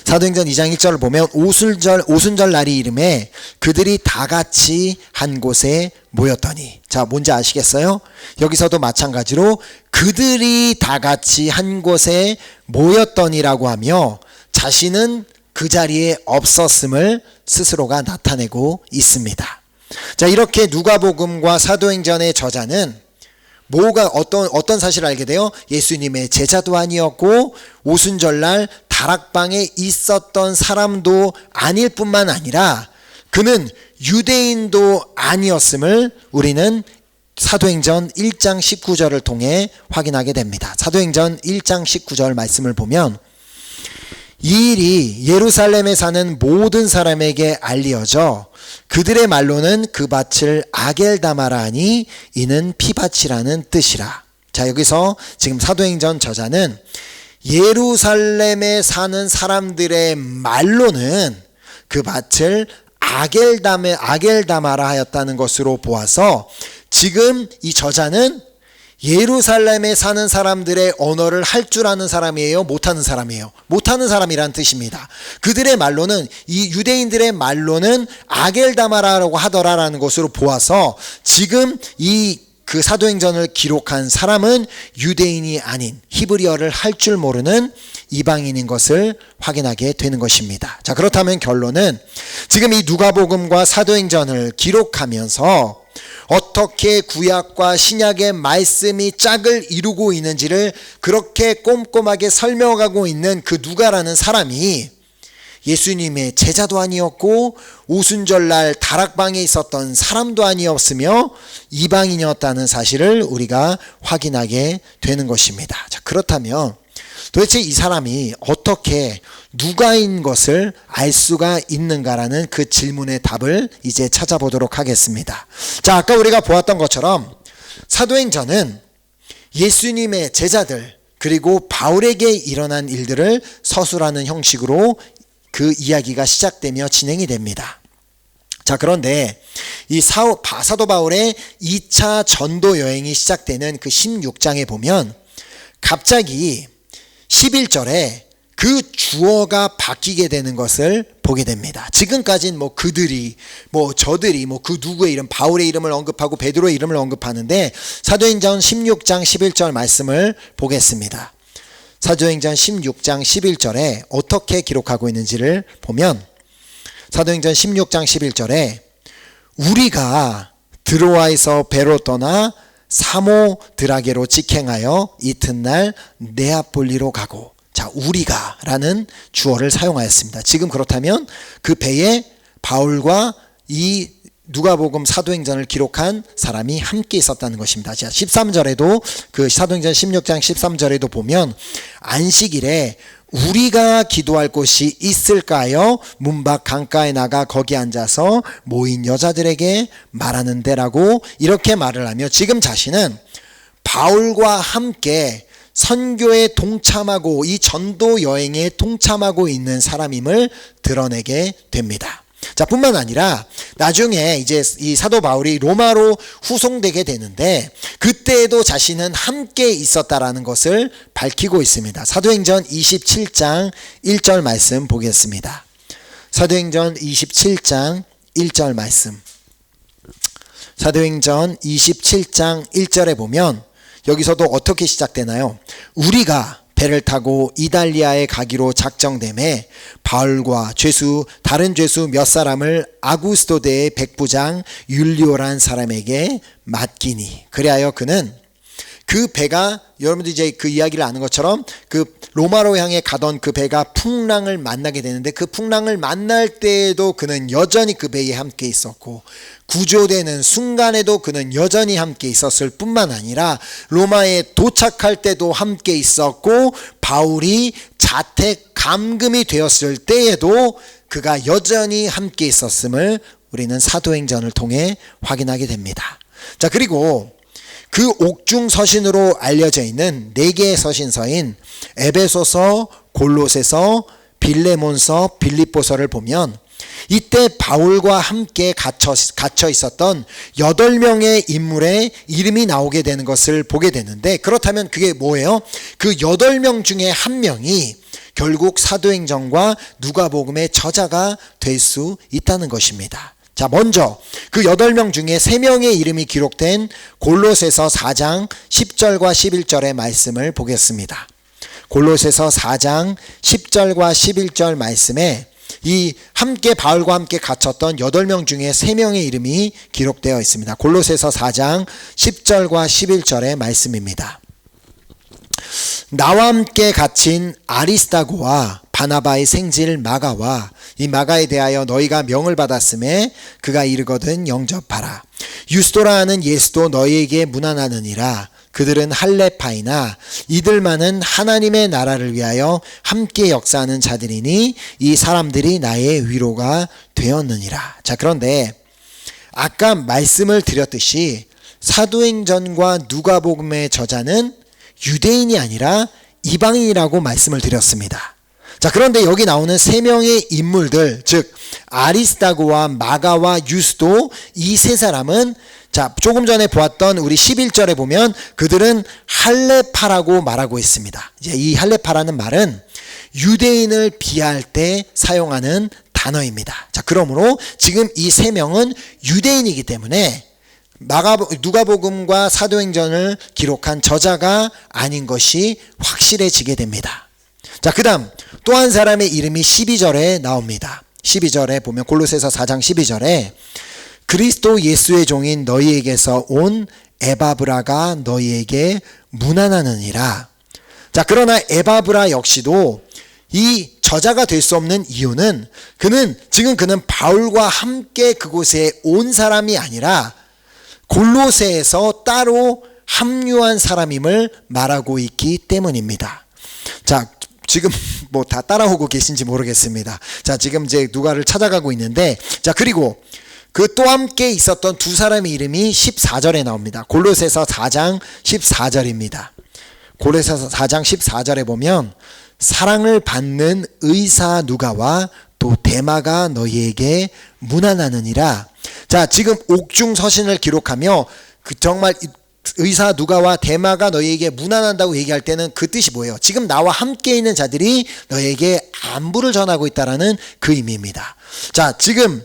Speaker 1: 사도행전 2장 1절을 보면 오순절 날이 이름에 그들이 다 같이 한 곳에 모였더니, 자, 뭔지 아시겠어요? 여기서도 마찬가지로 그들이 다 같이 한 곳에 모였더니라고 하며 자신은 그 자리에 없었음을 스스로가 나타내고 있습니다. 자, 이렇게 누가복음과 사도행전의 저자는 어떤 사실을 알게 돼요? 예수님의 제자도 아니었고 오순절날 다락방에 있었던 사람도 아닐 뿐만 아니라 그는 유대인도 아니었음을 우리는 사도행전 1장 19절을 통해 확인하게 됩니다. 사도행전 1장 19절 말씀을 보면 이 일이 예루살렘에 사는 모든 사람에게 알려져 그들의 말로는 그 밭을 아겔다마라 하니 이는 피밭이라는 뜻이라. 자, 여기서 지금 사도행전 저자는 예루살렘에 사는 사람들의 말로는 그 밭을 아겔다마라 하였다는 것으로 보아서 지금 이 저자는 예루살렘에 사는 사람들의 언어를 할 줄 아는 사람이에요? 못하는 사람이에요? 못하는 사람이란 뜻입니다. 그들의 말로는, 이 유대인들의 말로는 아겔다마라라고 하더라라는 것으로 보아서 지금 그 사도행전을 기록한 사람은 유대인이 아닌 히브리어를 할 줄 모르는 이방인인 것을 확인하게 되는 것입니다. 자, 그렇다면 결론은 지금 이 누가복음과 사도행전을 기록하면서 어떻게 구약과 신약의 말씀이 짝을 이루고 있는지를 그렇게 꼼꼼하게 설명하고 있는 그 누가라는 사람이 예수님의 제자도 아니었고 오순절날 다락방에 있었던 사람도 아니었으며 이방인이었다는 사실을 우리가 확인하게 되는 것입니다. 자, 그렇다면 도대체 이 사람이 어떻게 누가인 것을 알 수가 있는가라는 그 질문의 답을 이제 찾아보도록 하겠습니다. 자, 아까 우리가 보았던 것처럼 사도행전은 예수님의 제자들 그리고 바울에게 일어난 일들을 서술하는 형식으로 그 이야기가 시작되며 진행이 됩니다. 자, 그런데 이 사도 바울의 2차 전도 여행이 시작되는 그 16장에 보면 갑자기 11절에 그 주어가 바뀌게 되는 것을 보게 됩니다. 지금까지는 그들이, 저들이, 그 누구의 이름, 바울의 이름을 언급하고 베드로의 이름을 언급하는데 사도행전 16장 11절 말씀을 보겠습니다. 사도행전 16장 11절에 어떻게 기록하고 있는지를 보면 사도행전 16장 11절에 우리가 드로아에서 배로 떠나 사모드라게로 직행하여 이튿날 네아폴리로 가고, 자, 우리가 라는 주어를 사용하였습니다. 지금 그렇다면 그 배에 바울과 이 누가복음 사도행전을 기록한 사람이 함께 있었다는 것입니다. 자, 13절에도 그 사도행전 16장 13절에도 보면 안식일에 우리가 기도할 곳이 있을까요? 문 밖 강가에 나가 거기 앉아서 모인 여자들에게 말하는데라고 이렇게 말을 하며 지금 자신은 바울과 함께 선교에 동참하고 이 전도 여행에 동참하고 있는 사람임을 드러내게 됩니다. 자, 뿐만 아니라 나중에 이제 이 사도 바울이 로마로 후송되게 되는데 그때에도 자신은 함께 있었다라는 것을 밝히고 있습니다. 사도행전 27장 1절 말씀 보겠습니다. 사도행전 27장 1절 말씀. 사도행전 27장 1절에 보면 여기서도 어떻게 시작되나요? 우리가 배를 타고 이달리아에 가기로 작정됨에 바울과 다른 죄수 몇 사람을 아구스토대의 백부장 율리오란 사람에게 맡기니, 그리하여 그는 그 배가, 여러분들 이제 그 이야기를 아는 것처럼 그 로마로 향해 가던 그 배가 풍랑을 만나게 되는데 그 풍랑을 만날 때에도 그는 여전히 그 배에 함께 있었고 구조되는 순간에도 그는 여전히 함께 있었을 뿐만 아니라 로마에 도착할 때도 함께 있었고 바울이 자택 감금이 되었을 때에도 그가 여전히 함께 있었음을 우리는 사도행전을 통해 확인하게 됩니다. 자, 그리고 그 옥중 서신으로 알려져 있는 4개의 서신서인 에베소서, 골로새서, 빌레몬서, 빌립보서를 보면 이때 바울과 함께 갇혀 있었던 8명의 인물의 이름이 나오게 되는 것을 보게 되는데, 그렇다면 그게 뭐예요? 그 8명 중에 한 명이 결국 사도행전과 누가복음의 저자가 될 수 있다는 것입니다. 자, 먼저 그 8명 중에 3명의 이름이 기록된 골로새서 4장 10절과 11절의 말씀을 보겠습니다. 골로새서 4장 10절과 11절 말씀에 이 바울과 함께 갇혔던 8명 중에 3명의 이름이 기록되어 있습니다. 골로새서 4장 10절과 11절의 말씀입니다. 나와 함께 갇힌 아리스다고와 바나바의 생질 마가와 이 마가에 대하여 너희가 명을 받았음에 그가 이르거든 영접하라. 유스도라 하는 예수도 너희에게 문안하느니라. 그들은 할레파이나 이들만은 하나님의 나라를 위하여 함께 역사하는 자들이니 이 사람들이 나의 위로가 되었느니라. 자, 그런데 아까 말씀을 드렸듯이 사도행전과 누가복음의 저자는 유대인이 아니라 이방인이라고 말씀을 드렸습니다. 자, 그런데 여기 나오는 3명의 인물들, 즉 아리스다고와 마가와 유스도, 이 3사람은 자, 조금 전에 보았던 우리 11절에 보면 그들은 할레파라고 말하고 있습니다. 이제 이 할레파라는 말은 유대인을 비하할 때 사용하는 단어입니다. 자, 그러므로 지금 이 3명은 유대인이기 때문에 누가복음과 사도행전을 기록한 저자가 아닌 것이 확실해지게 됩니다. 자, 그 다음 또 한 사람의 이름이 12절에 나옵니다. 12절에 보면 골로새서 4장 12절에 그리스도 예수의 종인 너희에게서 온 에바브라가 너희에게 문안하느니라. 자, 그러나 에바브라 역시도 이 저자가 될 수 없는 이유는 그는 바울과 함께 그곳에 온 사람이 아니라 골로새에서 따로 합류한 사람임을 말하고 있기 때문입니다. 자, 지금 뭐 다 따라오고 계신지 모르겠습니다. 자, 지금 이제 누가를 찾아가고 있는데, 자, 그리고 그 또 함께 있었던 2사람의 이름이 14절에 나옵니다. 골로새서 4장 14절입니다. 골로새서 4장 14절에 보면 사랑을 받는 의사 누가와 또 데마가 너희에게 문안하느니라. 자, 지금 옥중 서신을 기록하며 정말 의사 누가와 데마가 너희에게 문안한다고 얘기할 때는 그 뜻이 뭐예요? 지금 나와 함께 있는 자들이 너희에게 안부를 전하고 있다라는 그 의미입니다. 자, 지금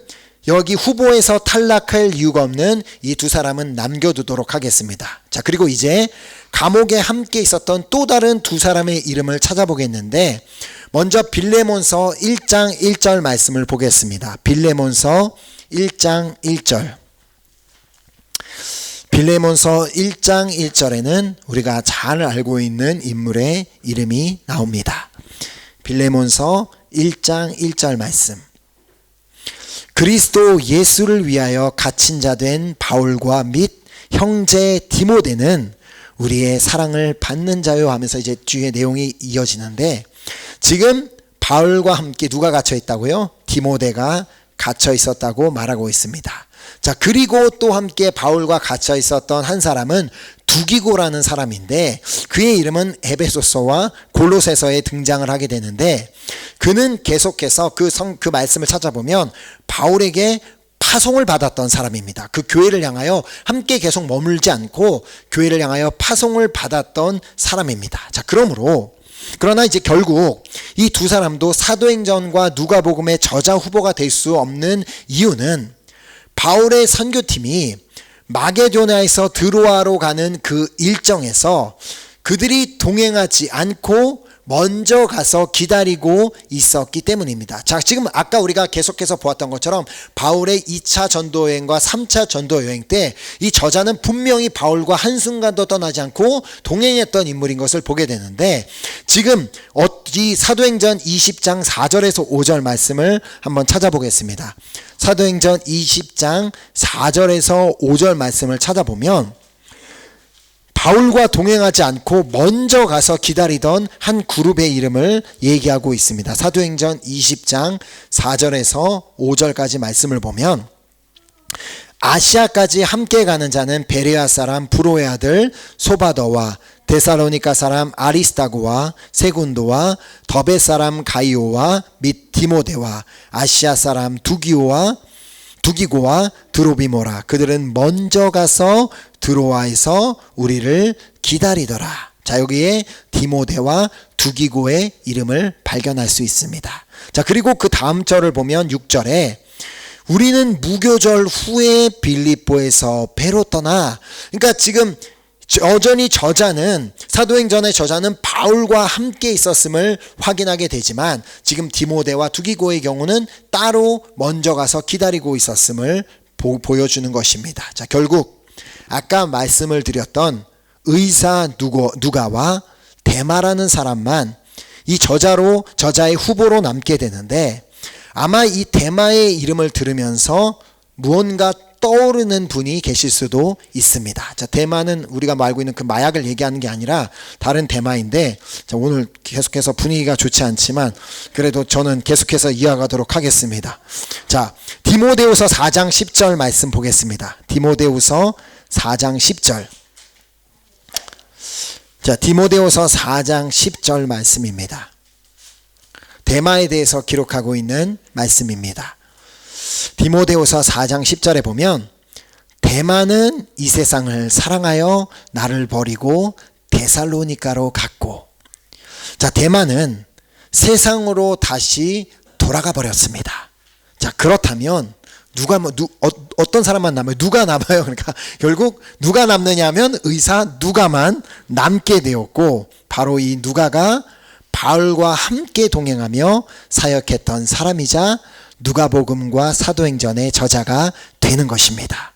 Speaker 1: 여기 후보에서 탈락할 이유가 없는 이 두 사람은 남겨두도록 하겠습니다. 자, 그리고 이제 감옥에 함께 있었던 또 다른 두 사람의 이름을 찾아보겠는데, 먼저 빌레몬서 1장 1절 말씀을 보겠습니다. 빌레몬서 1장 1절. 빌레몬서 1장 1절에는 우리가 잘 알고 있는 인물의 이름이 나옵니다. 빌레몬서 1장 1절 말씀. 그리스도 예수를 위하여 갇힌 자 된 바울과 및 형제 디모데는 우리의 사랑을 받는 자요 하면서 이제 뒤에 내용이 이어지는데, 지금 바울과 함께 누가 갇혀 있다고요? 디모데가 갇혀 있었다고 말하고 있습니다. 자, 그리고 또 함께 바울과 갇혀 있었던 한 사람은 두기고라는 사람인데, 그의 이름은 에베소서와 골로새서에 등장을 하게 되는데, 그는 계속해서 그 말씀을 찾아보면 바울에게 파송을 받았던 사람입니다. 그 교회를 향하여 함께 계속 머물지 않고 교회를 향하여 파송을 받았던 사람입니다. 자, 그러나 이제 결국 이 두 사람도 사도행전과 누가복음의 저자 후보가 될 수 없는 이유는, 바울의 선교팀이 마게도냐에서 드로아로 가는 그 일정에서 그들이 동행하지 않고 먼저 가서 기다리고 있었기 때문입니다. 자, 지금 아까 우리가 계속해서 보았던 것처럼 바울의 2차 전도 여행과 3차 전도 여행 때 이 저자는 분명히 바울과 한순간도 떠나지 않고 동행했던 인물인 것을 보게 되는데, 지금 이 사도행전 20장 4절에서 5절 말씀을 한번 찾아보겠습니다. 사도행전 20장 4절에서 5절 말씀을 찾아보면 바울과 동행하지 않고 먼저 가서 기다리던 한 그룹의 이름을 얘기하고 있습니다. 사도행전 20장 4절에서 5절까지 말씀을 보면, 아시아까지 함께 가는 자는 베레아 사람 브로의 아들 소바더와 데살로니가 사람 아리스다고와 세군도와 더베 사람 가이오와 및 디모데와 아시아 사람 두기고와 드로비모라. 그들은 먼저 가서 드로아에서 우리를 기다리더라. 자, 여기에 디모데와 두기고의 이름을 발견할 수 있습니다. 자, 그리고 그 다음 절을 보면 6절에 우리는 무교절 후에 빌립보에서 배로 떠나, 그러니까 지금 여전히 사도행전의 저자는 바울과 함께 있었음을 확인하게 되지만, 지금 디모데와 두기고의 경우는 따로 먼저 가서 기다리고 있었음을 보여주는 것입니다. 자, 결국 아까 말씀을 드렸던 의사 누가와 데마라는 사람만 이 저자의 후보로 남게 되는데, 아마 이 데마의 이름을 들으면서 무언가 떠오르는 분이 계실 수도 있습니다. 자, 데마는 우리가 알고 있는 그 마약을 얘기하는 게 아니라 다른 데마인데, 자, 오늘 계속해서 분위기가 좋지 않지만 그래도 저는 계속해서 이어가도록 하겠습니다. 자, 디모데후서 4장 10절 말씀 보겠습니다. 디모데후서 4장 10절. 자, 디모데후서 4장 10절 말씀입니다. 데마에 대해서 기록하고 있는 말씀입니다. 디모데후서 4장 10절에 보면, 데마는 이 세상을 사랑하여 나를 버리고 데살로니가로 갔고. 자, 데마는 세상으로 다시 돌아가 버렸습니다. 자, 그렇다면 어떤 사람만 남아요? 누가 남아요? 그러니까 결국 누가 남느냐 하면 의사 누가만 남게 되었고, 바로 이 누가가 바울과 함께 동행하며 사역했던 사람이자 누가복음과 사도행전의 저자가 되는 것입니다.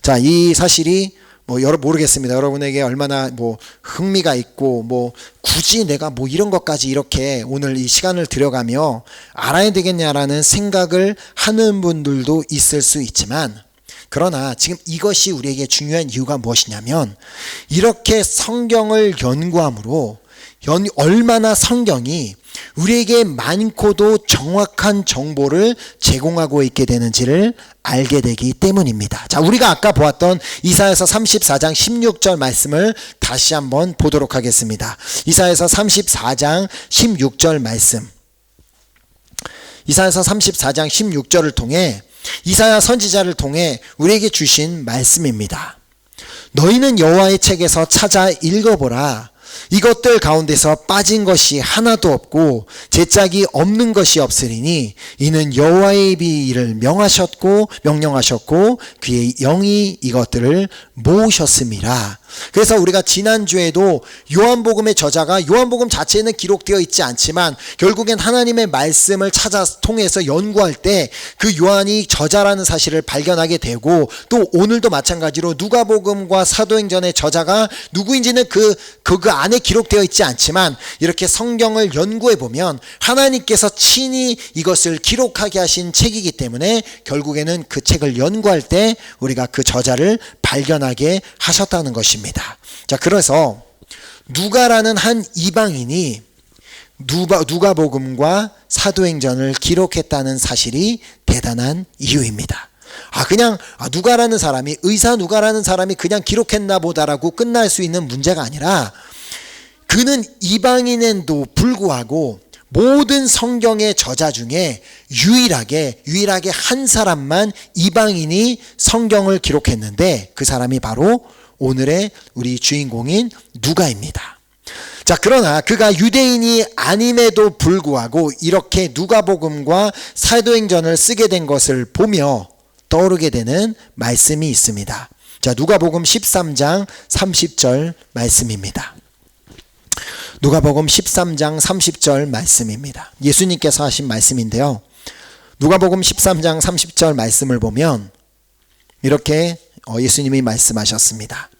Speaker 1: 자, 이 사실이 모르겠습니다. 여러분에게 얼마나 흥미가 있고 굳이 내가 이런 것까지 이렇게 오늘 이 시간을 들여가며 알아야 되겠냐라는 생각을 하는 분들도 있을 수 있지만, 그러나 지금 이것이 우리에게 중요한 이유가 무엇이냐면, 이렇게 성경을 연구함으로 얼마나 성경이 우리에게 많고도 정확한 정보를 제공하고 있게 되는지를 알게 되기 때문입니다. 자, 우리가 아까 보았던 이사야서 34장 16절 말씀을 다시 한번 보도록 하겠습니다. 이사야서 34장 16절 말씀. 이사야서 34장 16절을 통해, 이사야 선지자를 통해 우리에게 주신 말씀입니다. 너희는 여호와의 책에서 찾아 읽어보라. 이것들 가운데서 빠진 것이 하나도 없고 제짝이 없는 것이 없으리니 이는 여호와의 입이 이를 명령하셨고 그의 영이 이것들을 모으셨음이라. 그래서 우리가 지난주에도 요한복음의 저자가 요한복음 자체에는 기록되어 있지 않지만 결국엔 하나님의 말씀을 통해서 연구할 때 그 요한이 저자라는 사실을 발견하게 되고, 또 오늘도 마찬가지로 누가복음과 사도행전의 저자가 누구인지는 그 안에 기록되어 있지 않지만 이렇게 성경을 연구해 보면 하나님께서 친히 이것을 기록하게 하신 책이기 때문에 결국에는 그 책을 연구할 때 우리가 그 저자를 발견하게 하셨다는 것입니다. 자, 그래서 누가라는 한 이방인이 누가복음과 사도행전을 기록했다는 사실이 대단한 이유입니다. 누가라는 사람이, 의사 누가라는 사람이 그냥 기록했나 보다라고 끝날 수 있는 문제가 아니라, 그는 이방인에도 불구하고 모든 성경의 저자 중에 유일하게 한 사람만 이방인이 성경을 기록했는데 그 사람이 바로 오늘의 우리 주인공인 누가입니다. 자, 그러나 그가 유대인이 아님에도 불구하고 이렇게 누가복음과 사도행전을 쓰게 된 것을 보며 떠오르게 되는 말씀이 있습니다. 자, 누가복음 13장 30절 말씀입니다. 누가복음 13장 30절 말씀입니다. 예수님께서 하신 말씀인데요. 누가복음 13장 30절 말씀을 보면 이렇게 예수님이 말씀하셨습니다.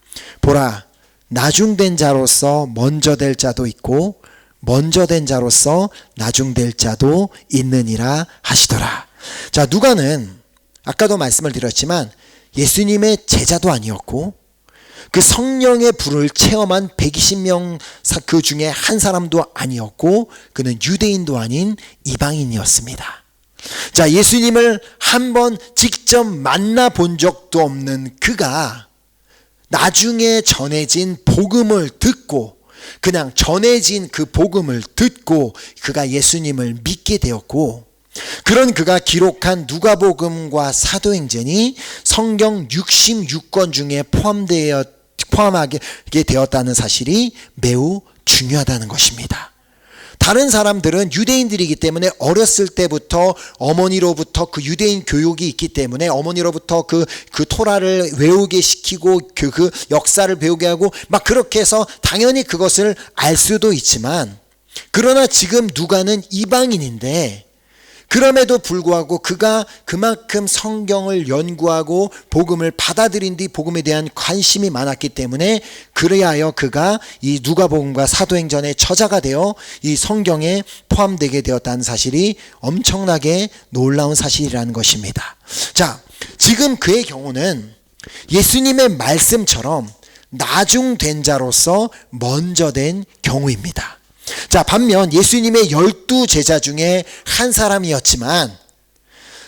Speaker 1: 보라, 나중된 자로서 먼저 될 자도 있고 먼저 된 자로서 나중될 자도 있느니라 하시더라. 자, 누가는 아까도 말씀을 드렸지만 예수님의 제자도 아니었고 그 성령의 불을 체험한 120명 그 중에 한 사람도 아니었고 그는 유대인도 아닌 이방인이었습니다. 자, 예수님을 한번 직접 만나본 적도 없는 그가 나중에 전해진 복음을 듣고, 그냥 전해진 그 복음을 듣고 그가 예수님을 믿게 되었고, 그런 그가 기록한 누가복음과 사도행전이 성경 66권 중에 포함하게 되었다는 사실이 매우 중요하다는 것입니다. 다른 사람들은 유대인들이기 때문에 어렸을 때부터 어머니로부터 그 유대인 교육이 있기 때문에 어머니로부터 그 토라를 외우게 시키고 그 역사를 배우게 하고 막 그렇게 해서 당연히 그것을 알 수도 있지만, 그러나 지금 누가는 이방인인데 그럼에도 불구하고 그가 그만큼 성경을 연구하고 복음을 받아들인 뒤 복음에 대한 관심이 많았기 때문에 그래야 그가 이 누가복음과 사도행전의 저자가 되어 이 성경에 포함되게 되었다는 사실이 엄청나게 놀라운 사실이라는 것입니다. 자, 지금 그의 경우는 예수님의 말씀처럼 나중된 자로서 먼저 된 경우입니다. 자, 반면 예수님의 12제자 중에 한 사람이었지만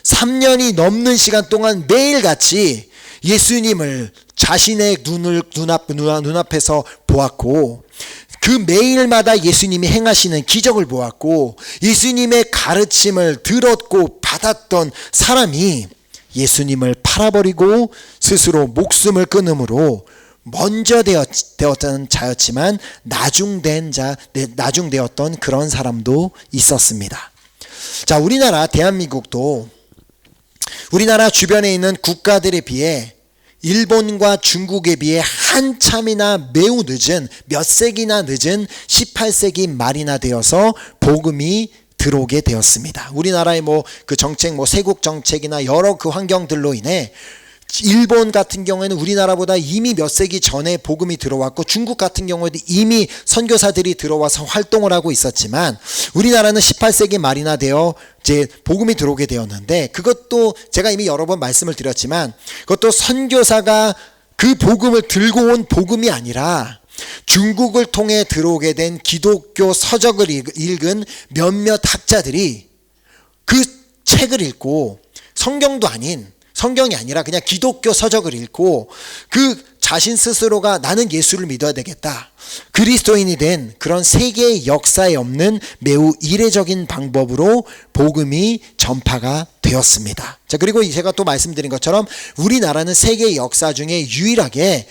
Speaker 1: 3년이 넘는 시간 동안 매일같이 예수님을 자신의 눈앞에서 보았고, 그 매일마다 예수님이 행하시는 기적을 보았고 예수님의 가르침을 들었고 받았던 사람이 예수님을 팔아버리고 스스로 목숨을 끊음으로 먼저 되었던 자였지만 나중되었던 그런 사람도 있었습니다. 자, 우리나라 대한민국도 우리나라 주변에 있는 국가들에 비해 일본과 중국에 비해 한참이나 매우 늦은, 몇 세기나 늦은 18세기 말이나 되어서 복음이 들어오게 되었습니다. 우리나라의 그 정책, 세국 정책이나 여러 그 환경들로 인해 일본 같은 경우에는 우리나라보다 이미 몇 세기 전에 복음이 들어왔고, 중국 같은 경우에도 이미 선교사들이 들어와서 활동을 하고 있었지만 우리나라는 18세기 말이나 되어 이제 복음이 들어오게 되었는데, 그것도 제가 이미 여러 번 말씀을 드렸지만 그것도 선교사가 그 복음을 들고 온 복음이 아니라 중국을 통해 들어오게 된 기독교 서적을 읽은 몇몇 학자들이 그 책을 읽고 성경이 아니라 그냥 기독교 서적을 읽고 그 자신 스스로가 나는 예수를 믿어야 되겠다, 그리스도인이 된 그런 세계의 역사에 없는 매우 이례적인 방법으로 복음이 전파가 되었습니다. 자, 그리고 제가 또 말씀드린 것처럼 우리나라는 세계의 역사 중에 유일하게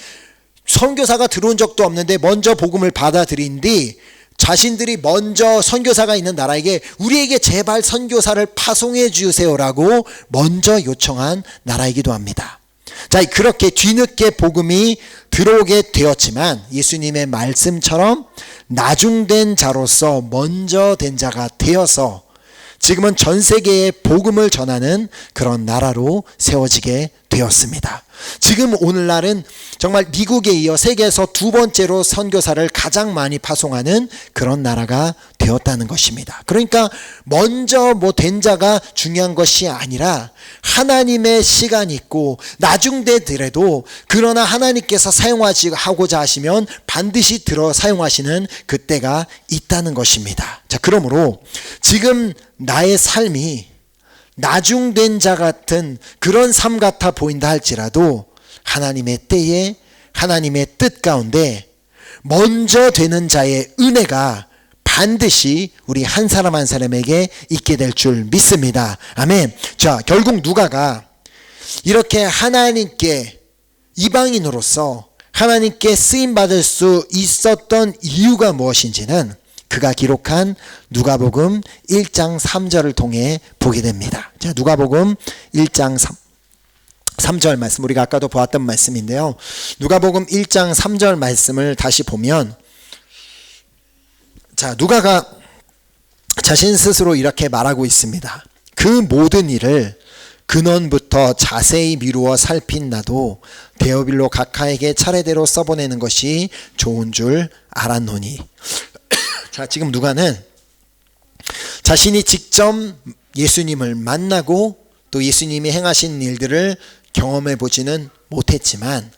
Speaker 1: 선교사가 들어온 적도 없는데 먼저 복음을 받아들인 뒤 자신들이 먼저 선교사가 있는 나라에게 우리에게 제발 선교사를 파송해 주세요라고 먼저 요청한 나라이기도 합니다. 자, 그렇게 뒤늦게 복음이 들어오게 되었지만 예수님의 말씀처럼 나중된 자로서 먼저 된 자가 되어서 지금은 전 세계에 복음을 전하는 그런 나라로 세워지게 되었습니다. 지금 오늘날은 정말 미국에 이어 세계에서 두 번째로 선교사를 가장 많이 파송하는 그런 나라가 되었다는 것입니다. 그러니까 먼저 된 자가 중요한 것이 아니라 하나님의 시간이 있고 나중되더라도 그러나 하나님께서 사용하고자 하시면 반드시 들어 사용하시는 그때가 있다는 것입니다. 자, 그러므로 지금 나의 삶이 나중된 자 같은 그런 삶 같아 보인다 할지라도 하나님의 때에 하나님의 뜻 가운데 먼저 되는 자의 은혜가 반드시 우리 한 사람 한 사람에게 있게 될 줄 믿습니다. 아멘. 자, 결국 누가가 이렇게 하나님께 이방인으로서 하나님께 쓰임받을 수 있었던 이유가 무엇인지는 그가 기록한 누가복음 1장 3절을 통해 보게 됩니다. 자, 누가복음 1장 3절 말씀, 우리가 아까도 보았던 말씀인데요. 누가복음 1장 3절 말씀을 다시 보면, 자, 누가가 자신 스스로 이렇게 말하고 있습니다. 그 모든 일을 근원부터 자세히 미루어 살핀 나도 데오빌로 각하에게 차례대로 써보내는 것이 좋은 줄 알았노니. 자, 지금 누가는 자신이 직접 예수님을 만나고 또 예수님이 행하신 일들을 경험해 보지는 못했지만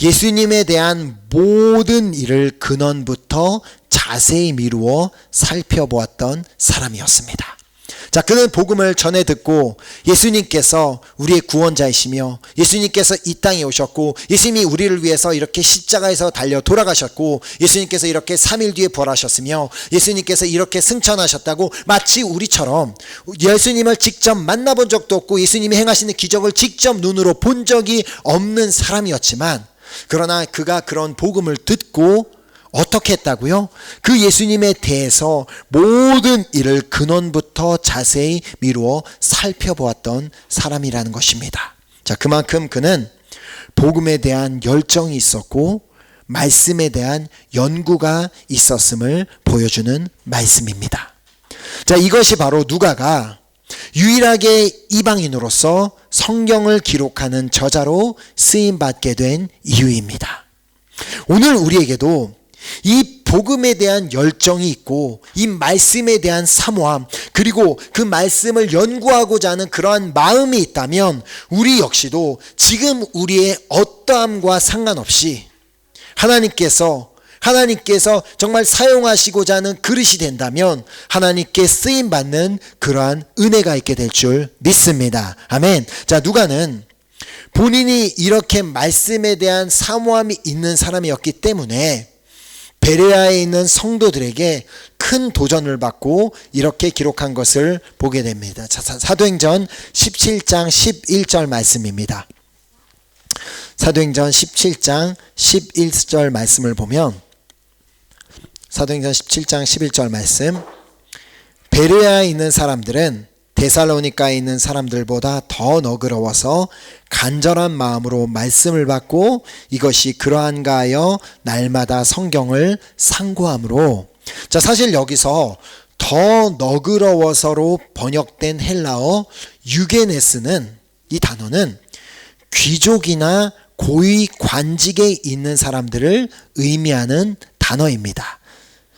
Speaker 1: 예수님에 대한 모든 일을 근원부터 자세히 미루어 살펴보았던 사람이었습니다. 자, 그는 복음을 전해 듣고 예수님께서 우리의 구원자이시며 예수님께서 이 땅에 오셨고 예수님이 우리를 위해서 이렇게 십자가에서 달려 돌아가셨고 예수님께서 이렇게 3일 뒤에 부활하셨으며 예수님께서 이렇게 승천하셨다고 마치 우리처럼 예수님을 직접 만나본 적도 없고 예수님이 행하시는 기적을 직접 눈으로 본 적이 없는 사람이었지만 그러나 그가 그런 복음을 듣고 어떻게 했다고요? 그 예수님에 대해서 모든 일을 근원부터 자세히 미루어 살펴보았던 사람이라는 것입니다. 자, 그만큼 그는 복음에 대한 열정이 있었고 말씀에 대한 연구가 있었음을 보여주는 말씀입니다. 자, 이것이 바로 누가가 유일하게 이방인으로서 성경을 기록하는 저자로 쓰임받게 된 이유입니다. 오늘 우리에게도 이 복음에 대한 열정이 있고 이 말씀에 대한 사모함 그리고 그 말씀을 연구하고자 하는 그러한 마음이 있다면 우리 역시도 지금 우리의 어떠함과 상관없이 하나님께서 정말 사용하시고자 하는 그릇이 된다면 하나님께 쓰임받는 그러한 은혜가 있게 될 줄 믿습니다. 아멘. 자, 누가는 본인이 이렇게 말씀에 대한 사모함이 있는 사람이었기 때문에 베레아에 있는 성도들에게 큰 도전을 받고 이렇게 기록한 것을 보게 됩니다. 사도행전 17장 11절 말씀입니다. 사도행전 17장 11절 말씀을 보면 사도행전 17장 11절 말씀, 베레아에 있는 사람들은 데살로니가에 있는 사람들보다 더 너그러워서 간절한 마음으로 말씀을 받고 이것이 그러한가 하여 날마다 성경을 상고함으로. 자, 사실 여기서 더 너그러워서로 번역된 헬라어 유게네스는, 이 단어는 귀족이나 고위 관직에 있는 사람들을 의미하는 단어입니다.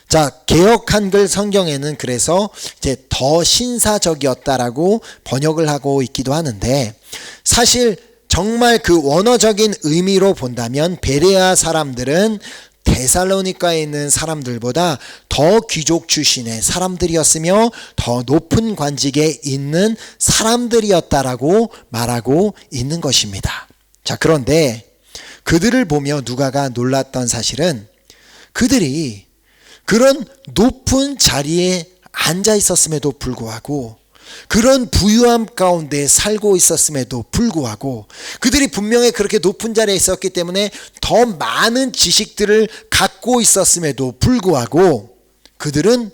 Speaker 1: 자, 개역 한글 성경에는 그래서 이제 더 신사적이었다라고 번역을 하고 있기도 하는데, 사실 정말 그 원어적인 의미로 본다면 베레아 사람들은 데살로니가에 있는 사람들보다 더 귀족 출신의 사람들이었으며 더 높은 관직에 있는 사람들이었다라고 말하고 있는 것입니다. 자, 그런데 그들을 보며 누가가 놀랐던 사실은 그들이 그런 높은 자리에 앉아 있었음에도 불구하고 그런 부유함 가운데 살고 있었음에도 불구하고 그들이 분명히 그렇게 높은 자리에 있었기 때문에 더 많은 지식들을 갖고 있었음에도 불구하고 그들은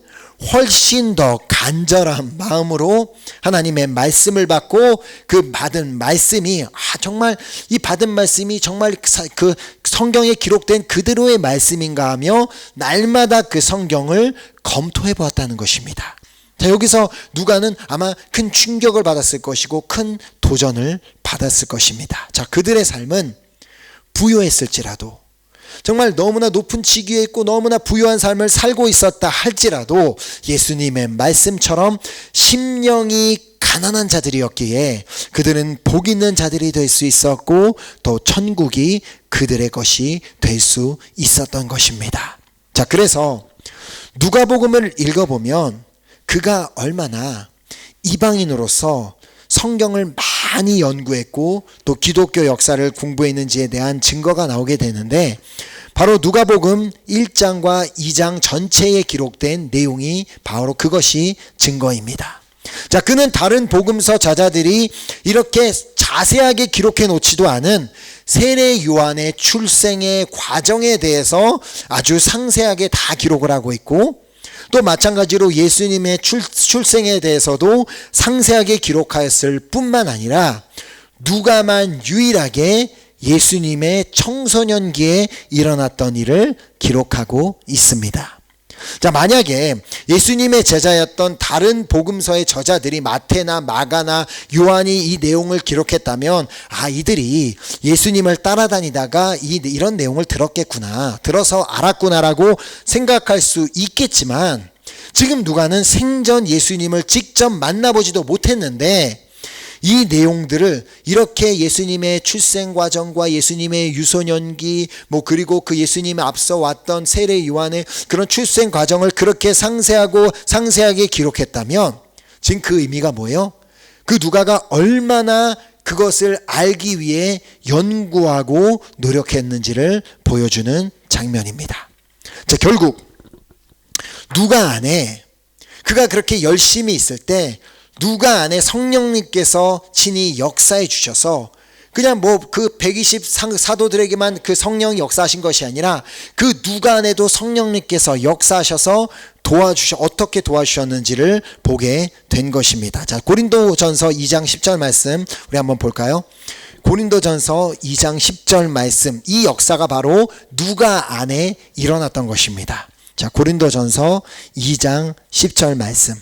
Speaker 1: 훨씬 더 간절한 마음으로 하나님의 말씀을 받고 그 받은 말씀이 정말 이 받은 말씀이 정말 그 성경에 기록된 그대로의 말씀인가 하며 날마다 그 성경을 검토해 보았다는 것입니다. 자, 여기서 누가는 아마 큰 충격을 받았을 것이고 큰 도전을 받았을 것입니다. 자, 그들의 삶은 부유했을지라도 정말 너무나 높은 직위에 있고 너무나 부유한 삶을 살고 있었다 할지라도 예수님의 말씀처럼 심령이 가난한 자들이었기에 그들은 복 있는 자들이 될 수 있었고 또 천국이 그들의 것이 될 수 있었던 것입니다. 자, 그래서 누가복음을 읽어보면 그가 얼마나 이방인으로서 성경을 많이 연구했고 또 기독교 역사를 공부했는지에 대한 증거가 나오게 되는데 바로 누가복음 1장과 2장 전체에 기록된 내용이 바로 그것이 증거입니다. 자, 그는 다른 복음서 저자들이 이렇게 자세하게 기록해 놓지도 않은 세례 요한의 출생의 과정에 대해서 아주 상세하게 다 기록을 하고 있고 또 마찬가지로 예수님의 출생에 대해서도 상세하게 기록하였을 뿐만 아니라 누가만 유일하게 예수님의 청소년기에 일어났던 일을 기록하고 있습니다. 자, 만약에 예수님의 제자였던 다른 복음서의 저자들이 마태나 마가나 요한이 이 내용을 기록했다면 이들이 예수님을 따라다니다가 이런 내용을 들어서 알았구나라고 생각할 수 있겠지만 지금 누가는 생전 예수님을 직접 만나보지도 못했는데 이 내용들을 이렇게 예수님의 출생 과정과 예수님의 유소년기 그리고 그 예수님이 앞서 왔던 세례 요한의 그런 출생 과정을 그렇게 상세하게 기록했다면 지금 그 의미가 뭐예요? 그 누가가 얼마나 그것을 알기 위해 연구하고 노력했는지를 보여주는 장면입니다. 자, 결국 누가 안에 그가 그렇게 열심히 있을 때 누가 안에 성령님께서 친히 역사해 주셔서 그냥 그 120 사도들에게만 그 성령이 역사하신 것이 아니라 그 누가 안에도 성령님께서 역사하셔서 어떻게 도와주셨는지를 보게 된 것입니다. 자, 고린도전서 2장 10절 말씀 우리 한번 볼까요? 고린도전서 2장 10절 말씀, 이 역사가 바로 누가 안에 일어났던 것입니다. 자, 고린도전서 2장 10절 말씀.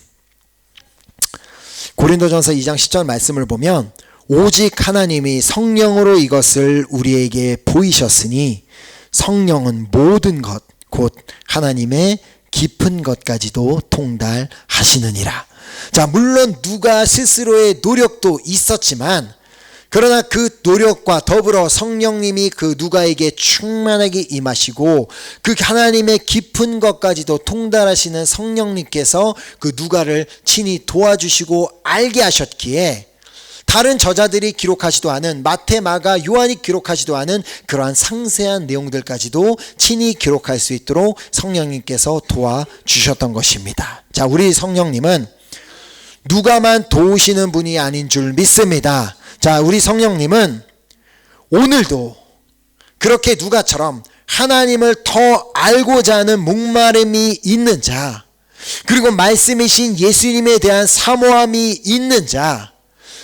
Speaker 1: 고린도전서 2장 10절 말씀을 보면 오직 하나님이 성령으로 이것을 우리에게 보이셨으니 성령은 모든 것 곧 하나님의 깊은 것까지도 통달하시느니라. 자, 물론 누가 스스로의 노력도 있었지만 그러나 그 노력과 더불어 성령님이 그 누가에게 충만하게 임하시고 그 하나님의 깊은 것까지도 통달하시는 성령님께서 그 누가를 친히 도와주시고 알게 하셨기에 다른 저자들이 기록하지도 않은 마태, 마가, 요한이 기록하지도 않은 그러한 상세한 내용들까지도 친히 기록할 수 있도록 성령님께서 도와주셨던 것입니다. 자, 우리 성령님은 누가만 도우시는 분이 아닌 줄 믿습니다. 자, 우리 성령님은 오늘도 그렇게 누가처럼 하나님을 더 알고자 하는 목마름이 있는 자, 그리고 말씀이신 예수님에 대한 사모함이 있는 자,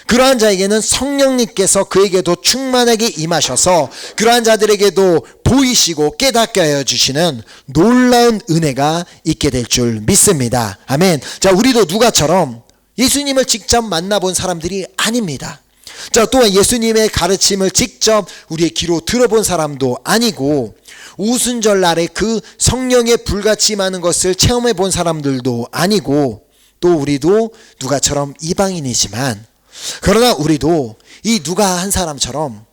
Speaker 1: 그러한 자에게는 성령님께서 그에게도 충만하게 임하셔서 그러한 자들에게도 보이시고 깨닫게 하여 주시는 놀라운 은혜가 있게 될 줄 믿습니다. 아멘. 자, 우리도 누가처럼 예수님을 직접 만나본 사람들이 아닙니다. 자, 또한 예수님의 가르침을 직접 우리의 귀로 들어본 사람도 아니고 오순절 날에 그 성령의 불같이 임하는 것을 체험해 본 사람들도 아니고 또 우리도 누가처럼 이방인이지만 그러나 우리도 이 누가 한 사람처럼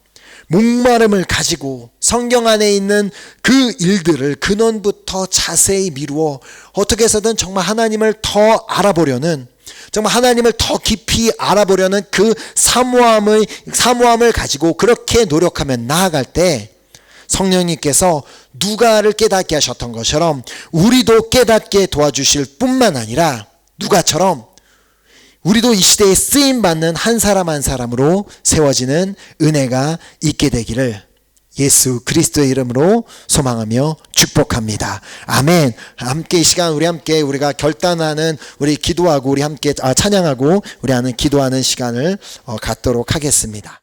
Speaker 1: 목마름을 가지고 성경 안에 있는 그 일들을 근원부터 자세히 미루어 어떻게 해서든 정말 하나님을 더 알아보려는, 정말 하나님을 더 깊이 알아보려는 그 사모함을 가지고 그렇게 노력하면 나아갈 때 성령님께서 누가를 깨닫게 하셨던 것처럼 우리도 깨닫게 도와주실 뿐만 아니라 누가처럼 우리도 이 시대에 쓰임받는 한 사람 한 사람으로 세워지는 은혜가 있게 되기를 예수 그리스도의 이름으로 소망하며 축복합니다. 아멘. 함께 이 시간 우리가 결단하는, 우리 기도하고 우리 함께 찬양하고 우리 하는 기도하는 시간을 갖도록 하겠습니다.